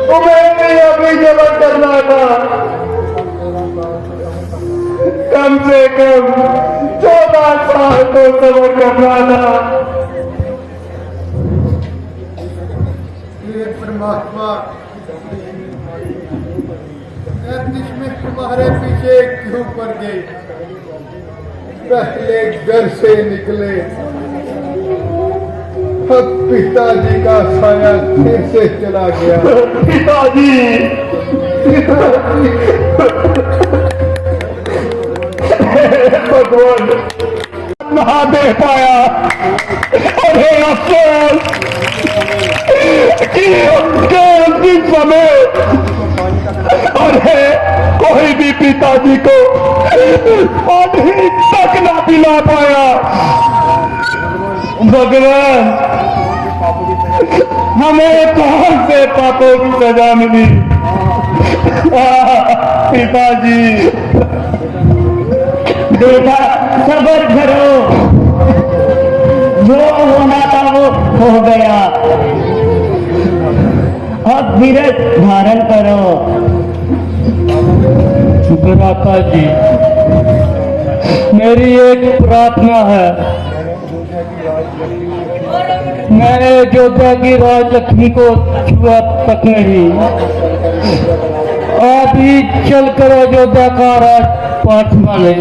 तुम्हें भी अपनी जगह करना था। कम से कम 14 साल को सबर करना था। परमात्मा में तुम्हारे पीछे क्यों पड़ गई? पहले घर से निकले, अब पिताजी का साया फिर से चला गया। पिताजी भगवान ना दे पाया। अरे अफसोस कि उनके अंतिम समय अरे कोई भी पिताजी को पानी तक ना पिला पाया। भगवान हमें कौन से पापों की सजा मिली? पिताजी बेटा सबर करो, जो होना था वो हो गया, अब धीरज धारण करो। भ्राता जी, मेरी एक प्रार्थना है। मैं अयोध्या की राजलक्ष्मी को छुआ तक नहीं, आप ही चलकर अयोध्या का राजपाट संभाले,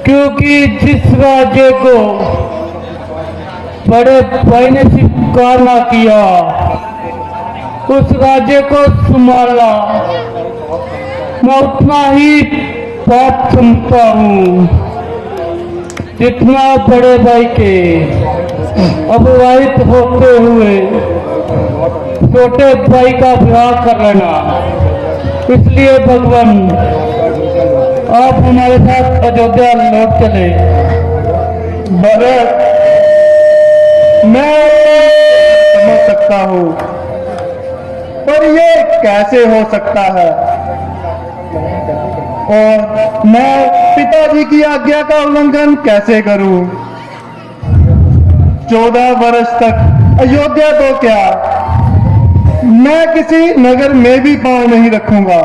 क्योंकि जिस राज्य को बड़े भाई ने स्वीकार ना किया, उस राज्य को संभालना मैं उतना ही पाप समझता हूँ जितना बड़े भाई के अविवाहित होते हुए छोटे भाई का विवाह कर लेना। इसलिए भगवान आप हमारे साथ अयोध्या लौट चले। भरत मैं समझ सकता हूँ, पर ये कैसे हो सकता है? और मैं पिताजी की आज्ञा का उल्लंघन कैसे करूं? 14 वर्ष तक अयोध्या तो क्या, मैं किसी नगर में भी पांव नहीं रखूंगा।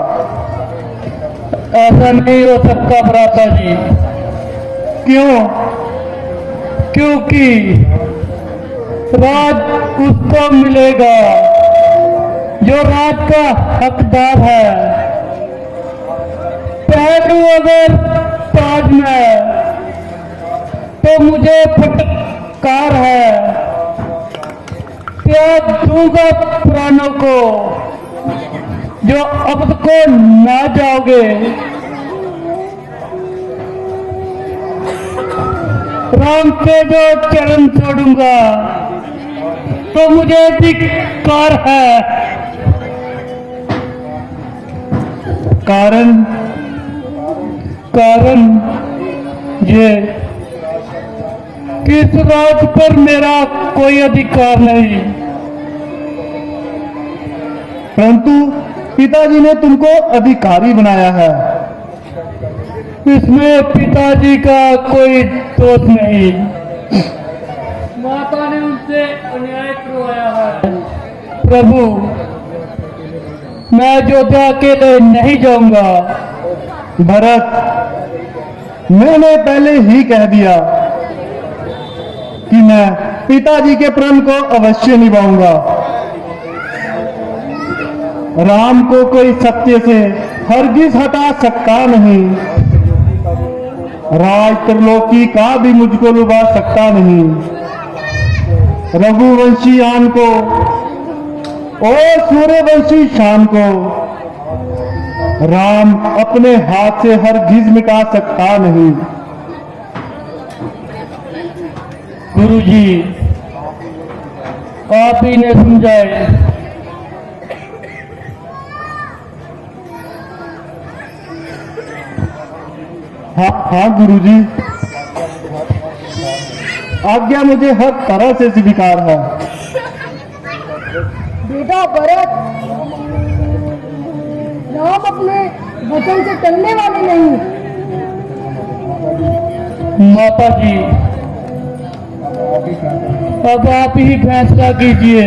ऐसा नहीं हो सकता भ्राता जी। क्यों? क्योंकि राज उसको मिलेगा जो राज का हकदार है। पहलू अगर ताज में तो मुझे फटकार है, त्याग दूंगा प्राणों को जो अब को ना जाओगे। राम के जो चरण छोड़ूंगा तो मुझे धिक्कार है। कारण ये कि इस राज पर मेरा कोई अधिकार नहीं। परंतु पिताजी ने तुमको अधिकारी बनाया है। इसमें पिताजी का कोई दोष नहीं, माता ने उनसे अन्याय करवाया है। प्रभु, मैं अयोध्या अकेले नहीं जाऊंगा। भरत, मैंने पहले ही कह दिया कि मैं पिताजी के प्रण को अवश्य निभाऊंगा। राम को कोई सत्य से हरगिज हटा सकता नहीं, राज त्रिलोकी का भी मुझको लुभा सकता नहीं। रघुवंशी आन को और सूर्यवंशी शान को राम अपने हाथ से हरगिज मिटा सकता नहीं। गुरुजी, आप ही ने समझाए। हाँ गुरुजी, आज्ञा मुझे हर तरह से स्वीकार है। बेटा भरत, राम अपने वचन से टलने वाले नहीं। माता जी, अब आप ही फैसला कीजिए।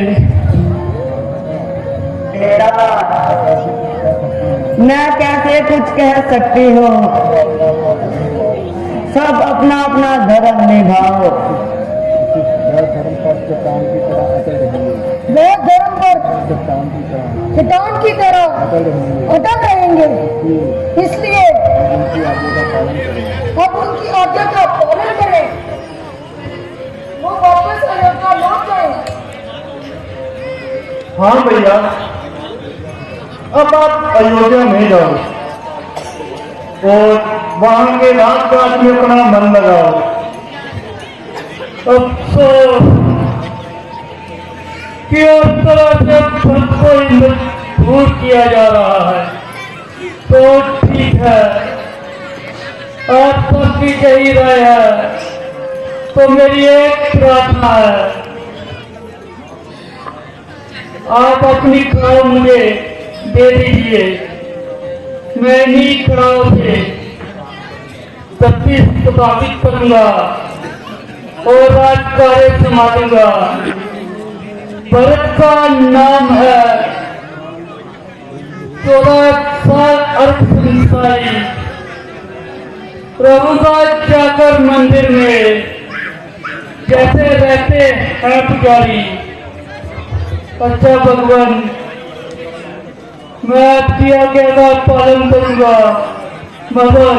मैं कैसे कुछ कह सकती हूँ, सब अपना अपना धर्म निभाओ। मैं धर्म पर चट्टान की तरह अटल रहेंगे। इसलिए अब उनकी आज्ञा का पालन करें। वो वापस अयोध्या लौट जाए। हाँ भैया, अब आप अयोध्या में जाओ और वहां के राजपाट में अपना मन लगाओ। अफसोस कि उस तरह से खुद को मजबूर किया जा रहा है। तो ठीक है, आप सबकी यही राय है, तो मेरी एक प्रार्थना है, आप अपनी खड़ाऊ मुझे दे दीजिए। मैं इन्हीं खड़ाऊ से तफ्तीश प्रभावित करूंगा और राजकार्य संभालूंगा। भरत का नाम है 14 साल अर्थ संसारी। रहूंगा जाकर मंदिर में जैसे रहते हैं पुजारी। अच्छा भगवान, मैं आपकी आज्ञा का पालन करूंगा, मगर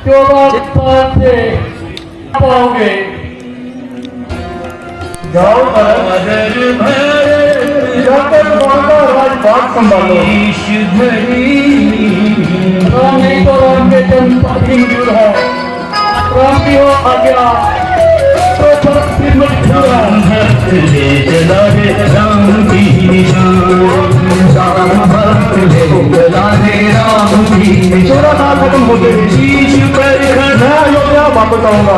14 साल से पाओगे। जाओ जाकर वहां का राजपाट संभालो। राम नहीं तो राम के जन्म पार्टी मंजूर है। राम की हो आज्ञा तो भरत भी मंजूर है। चौदह साल खत्म होते मैं अयोध्या वापस आऊंगा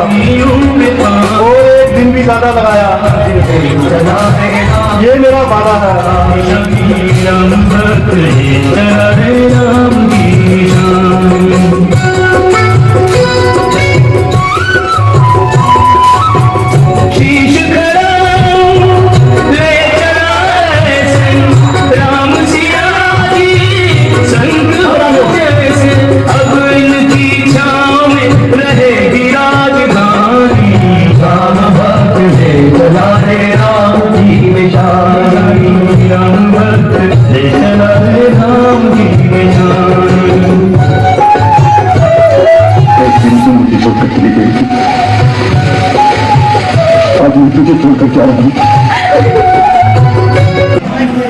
और एक दिन भी ज्यादा लगाया। ये मेरा वादा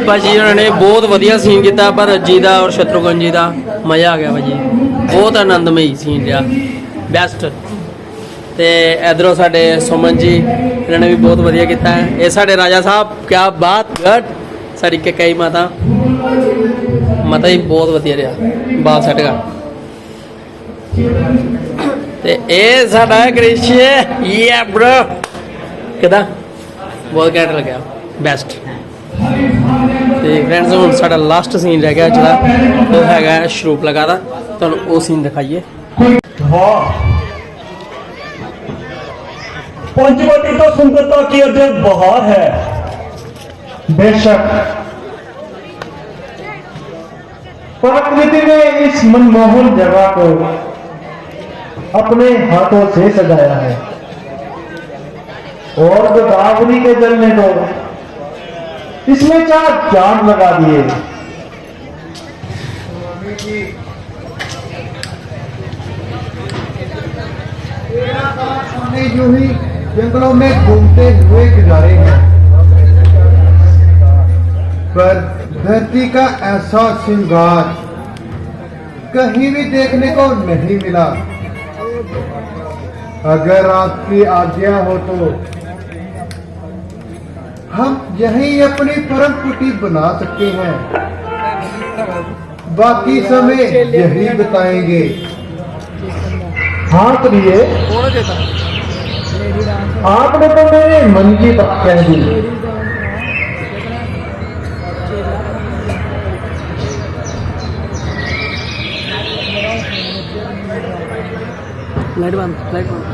ਭਾਜੀ ਉਹਨਾਂ ਨੇ ਬਹੁਤ ਵਧੀਆ ਸੀਨ ਕੀਤਾ, ਪਰ ਜੀ ਦਾ ਔਰ ਸ਼ਤਰੂਘਨ ਜੀ ਦਾ ਮਜ਼ਾ ਆ ਗਿਆ ਭਾਜੀ। ਬਹੁਤ ਆਨੰਦਮਈ ਸੀਨ ਰਿਹਾ, ਬੈਸਟ। ਤੇ ਇਧਰੋਂ ਸਾਡੇ ਸੁਮਨ ਜੀ, ਇਹਨਾਂ ਨੇ ਵੀ ਬਹੁਤ ਵਧੀਆ ਕੀਤਾ ਹੈ। ਇਹ ਸਾਡੇ ਰਾਜਾ ਸਾਹਿਬ, ਕਿਆ ਬਾਤ, ਗੁੱਡ। ਸਾਡੀ ਕਈ ਮਾਤਾ ਹੀ ਬਹੁਤ ਵਧੀਆ ਰਿਹਾ, ਬਾਲ ਸੈੱਟ ਕਰ। ਤੇ ਇਹ ਸਾਡਾ ਕ੍ਰਿਸ਼, ਯਾ ਬ੍ਰੋ, ਕਿਦਾਂ ਬਹੁਤ ਘੈਂਟ ਲੱਗਿਆ, ਬੈਸਟ। ਤੇ ਫਰੈਂਡਸ, ਹੁਣ ਸਾਡਾ ਲਾਸਟ ਸੀਨ ਰਹਿ ਗਿਆ ਅੱਜ ਦਾ, ਉਹ ਹੈਗਾ ਸ਼ਰੂਪ ਲਗਾ ਦਾ। ਤੁਹਾਨੂੰ ਉਹ ਸੀਨ ਦਿਖਾਈਏ। पंचवटी तो सुंदरता की अद्भुत बहार है। बेशक प्रकृति ने इस मनमोहन जगह को अपने हाथों से सजाया है और गोदावरी के जल ने तो इसमें 4 चांद लगा दिए। जो ही जंगलों में घूमते हुए गुजारे हैं, पर धरती का ऐसा श्रृंगार कहीं भी देखने को नहीं मिला। अगर आपकी आज्ञा हो तो हम यहीं अपनी परम कुटी बना सकते हैं। बाकी समय यही बताएंगे। हाँ प्रिय, आपने तो मेरे मन की बात कह दी। लाइट बंद, लाइट बंद।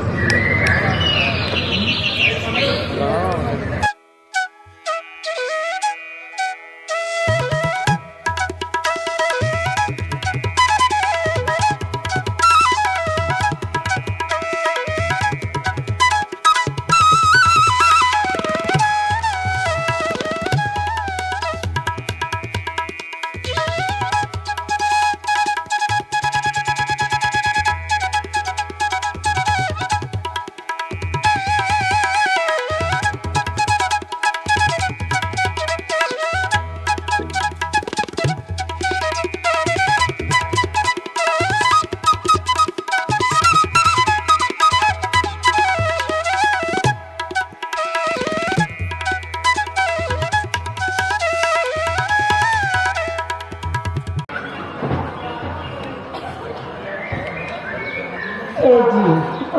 ए जी,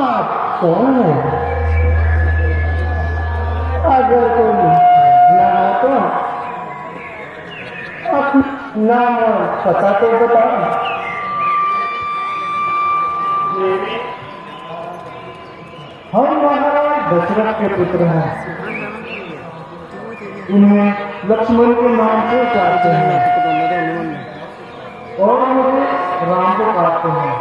आप कौन है? अगर कोई नाम हो तो अपना नाम और पता तो बताओ। हम महाराज दशरथ के पुत्र हैं। इन्हें लक्ष्मण के नाम से चाहते हैं और मुझे राम को कहते हैं।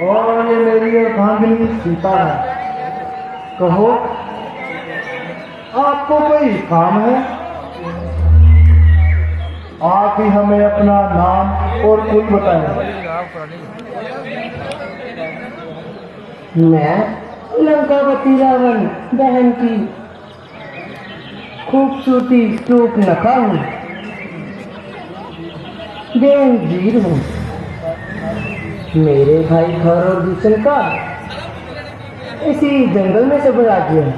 और ये मेरी अर्धांगिनी सीता है। कहो, आपको कोई काम है? आप ही हमें अपना नाम और कुल बताएं। मैं लंकावती रावण बहन की खूबसूरती रूप नखा हूँ, देववीर हूँ। मेरे भाई खर और दूषण का इसी जंगल में सब राज्य है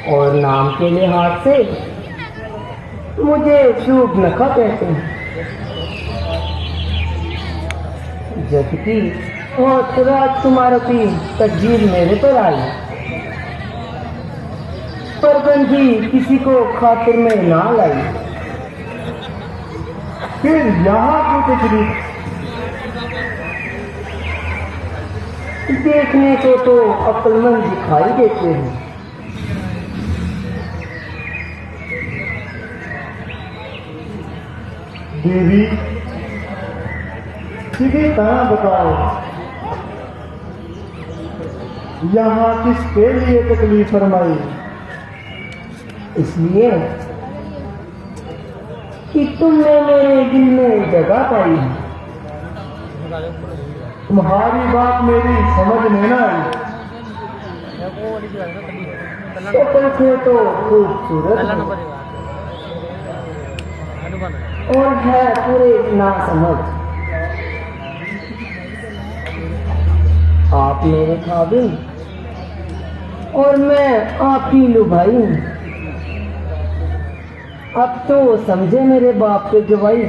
और नाम के लिहाज से मुझे शुभ नखा कहते हैं। जबकि और राजकुमारों की तकदीर मेरे पर आई, पर बंदी किसी को खातिर में ना लाई। फिर यहाँ की तकदीर देखने को तो अक्लमंद दिखाई देते हैं। देवी, सीधी तरह बताओ, यहाँ किसके लिए तकलीफ फरमाई? इसलिए कि तुमने मेरे दिल में जगह पाई है। तुम्हारी बात मेरी समझ में ना आई। शक्ल से तो खूबसूरत है और है पूरे ना समझ। आप मेरे खाबिन और मैं आपकी लुभाई हूँ। अब तो समझे मेरे बाप के जवाई।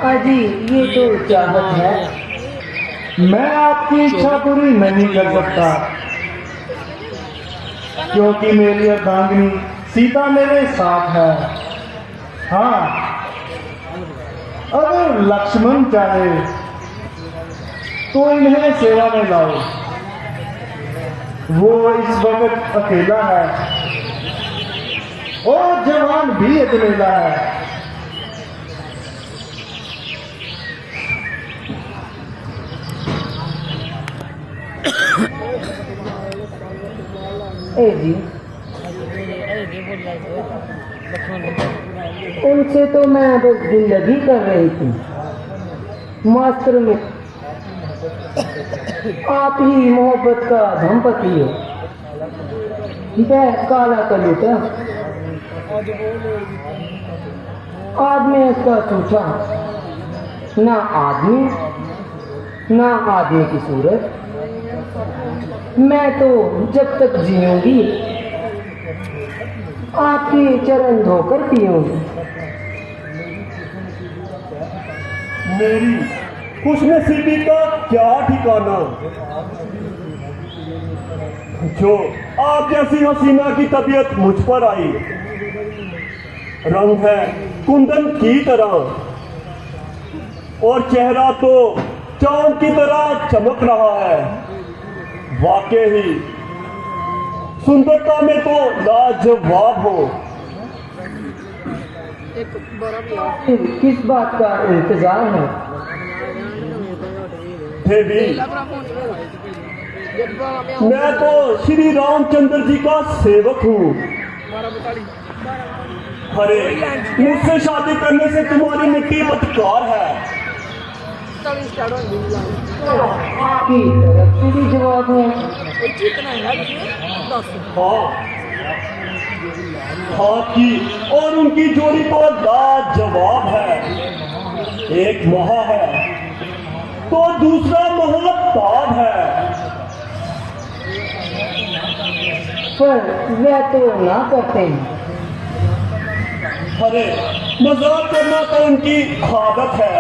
अजी, ये तो चाहत है, मैं आपकी इच्छा पूरी नहीं कर सकता, क्योंकि मेरी अर्धांगिनी सीता मेरे साथ है। हाँ, अगर लक्ष्मण चाहे तो इन्हें सेवा में लाओ। वो इस वक्त अकेला है और जवान भी अकेला है। ए जी, उनसे तो मैं बस जिंदगी कर रही थी। मास्टर में आप ही मोहब्बत का धमपति हो। वह काला कलूटा आदमी उसका चूठा, ना आदमी ना आदमी की सूरत। मैं तो जब तक जीऊंगी आपके चरण धोकर पीऊंगी। मेरी खुशनसीबी का क्या ठिकाना, जो आप जैसी हसीना की तबीयत मुझ पर आई। रंग है कुंदन की तरह और चेहरा तो चांद की तरह चमक रहा है। वाकई ही सुंदरता में तो लाजवाब हो। किस बात का इंतजार है? देवी, मैं तो श्री रामचंद्र जी का सेवक हूँ। अरे, मुझसे शादी करने से तुम्हारी मिट्टी बदकार है। आपकी तरफ से भी जवाब है। हाँ, आपकी और उनकी जोड़ी तो लाजवाब है। एक महा है तो दूसरा महताब है। पर वह तो ना करते। अरे मजाक करना तो उनकी आदत है।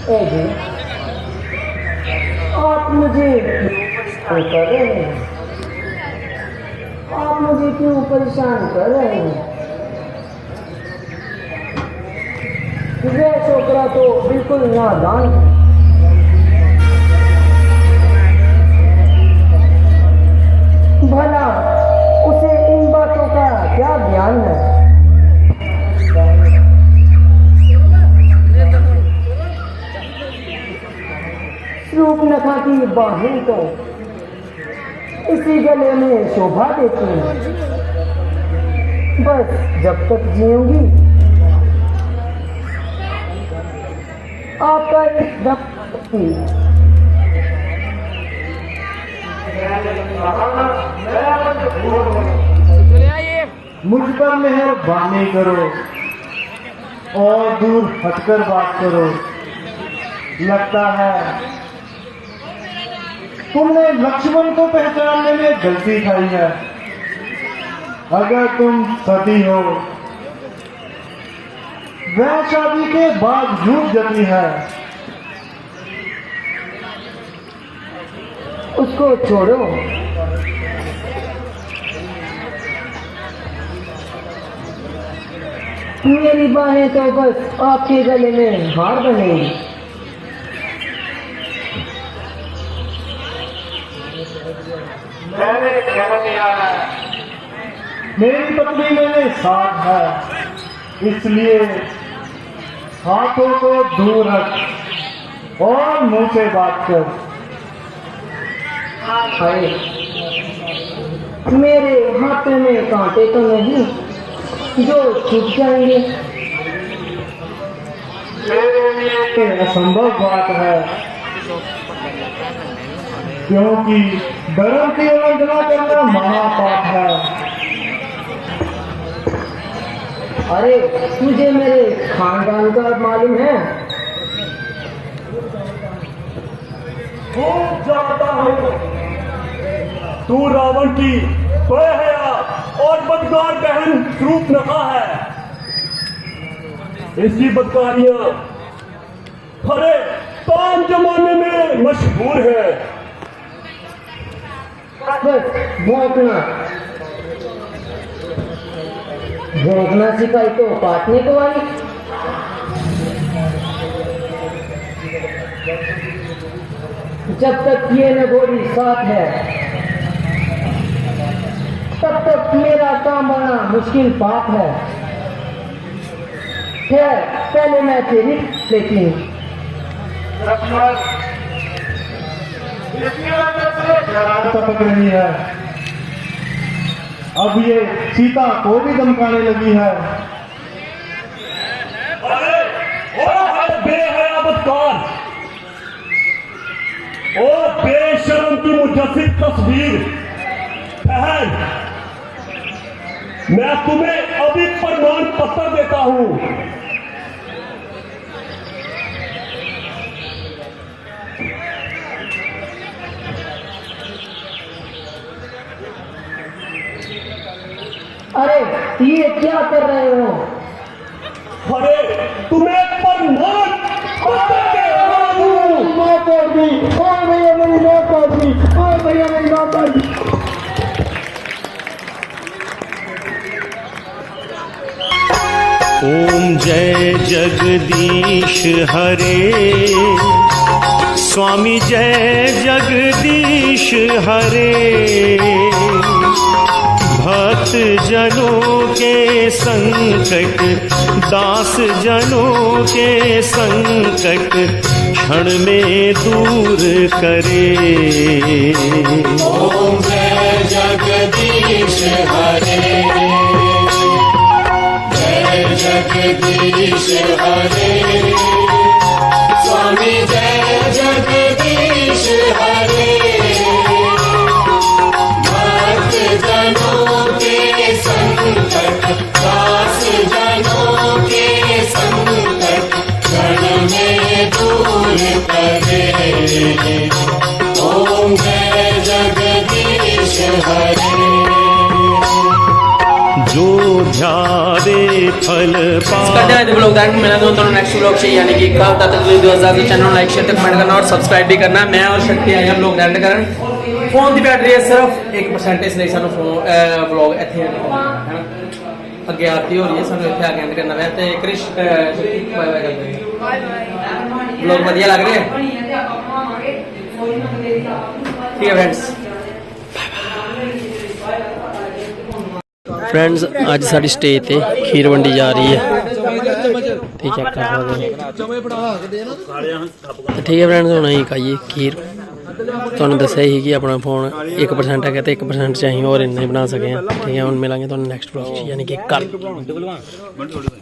ए जी, आप मुझे क्यों कर रहे हैं? आप मुझे क्यों परेशान कर रहे हैं? वह छोकरा तो बिल्कुल नादान है। भला उसे इन बातों का क्या ज्ञान है? रूपनखा की बाहें तो इसी गले में शोभा देती हैं। बस जब तक जीऊंगी आपका इस दफ्ती। मुझ पर मेहरबानी करो और दूर हटकर बात करो। लगता है तुमने लक्ष्मण को पहचानने में गलती खाई है। अगर तुम सती हो, वह शादी के बाद झूठ जती है। उसको छोड़ो। मेरी बाहें तो बस आपके गले में हार बनेगी। मैंने कह दिया है, मेरी पत्नी मेरे साथ है, इसलिए हाथों को दूर रख और मुंह से बात कर। हाय, मेरे हाथों में कांटे तो नहीं जो छूट जाएंगे? मेरे लिए असंभव बात है, क्योंकि धर्म की उल्लंघना करना महापाप है। अरे तुझे मेरे खानदान का मालूम है? खूब जानता हूँ, तू रावण की बेहया और बदकार बहन रूपनखा है। इसकी बदकारियां खरे ताम जमाने में मशहूर है। बस भौंकना भौंकना सिखाई तो काटने को आई। जब तक ये नगोरी साथ है तब तक मेरा काम आना मुश्किल बात है। खैर पहले मैं तेरी लेती हूँ। टपक रही है, अब ये सीता को भी धमकाने लगी है। अरे ओ बेहया बदकार, ओ बेशर्म की मुजस्सिम तस्वीर बहन, मैं तुम्हें अभी प्रमाण पत्र देता हूं। अरे ये क्या कर रहे हो? अरे तुम्हें प्रमाण पत्र दे रहा हूं। माँ कर दी, और भैया मेरी माँ कर दी, और भैया मेरी माँ कर दी। ओम जय जगदीश हरे, स्वामी जय जगदीश हरे। भक्त जनों के संकट, दास जनों के संकट क्षण में दूर करे। ओम जय जगदीश हरे, जय जगदीश हरे, स्वामी जय जगदीश हरे। भक्त जनों के संकट, दास जनों के संकट ध्यावे फल करते हैं ब्लॉग दैट मिला दोनों नेक्स्ट ब्लॉग से यानी कि कल तक चैनल लाइक शेयर कमेंट करना और सब्सक्राइब भी करना। मैं और शक्ति आए हैं ब्लॉग एंड करन। फोन की बैटरी है सिर्फ 1% इसलिए सानू फोन ब्लॉग इत्थे है ना अगे आरती हो रही है सानू इत्थे आके एंड करना है ते क्रिश बाय बाय करते हैं। ब्लॉग बढ़िया लग रहे हैं ठीक है फ्रेंड्स ਅੱਜ ਸਾਡੀ ਸਟੇਜ ਤੇ ਖੀਰ ਵੰਡੀ ਜਾ ਰਹੀ ਹੈ ਤੇ ਚੈੱਕ ਕਰ ਸਕਦੇ ਹੋ ਠੀਕ ਹੈ ਫਰੈਂਡਸ ਹੁਣ ਅਸੀਂ ਖਾਈਏ ਖੀਰ ਤੁਹਾਨੂੰ ਦੱਸਿਆ ਹੀ ਕਿ ਆਪਣਾ ਫੋਨ 1% ਹੈਗਾ ਤੇ 1% ਚ ਅਸੀਂ ਹੋਰ ਇੰਨਾ ਹੀ ਬਣਾ ਸਕੇ ਹਾਂ ਠੀਕ ਹੈ ਹੁਣ ਮਿਲਾਂਗੇ ਤੁਹਾਨੂੰ ਨੈਕਸਟ ਵਲੌਗ 'ਚ ਯਾਨੀ ਕਿ ਕੱਲ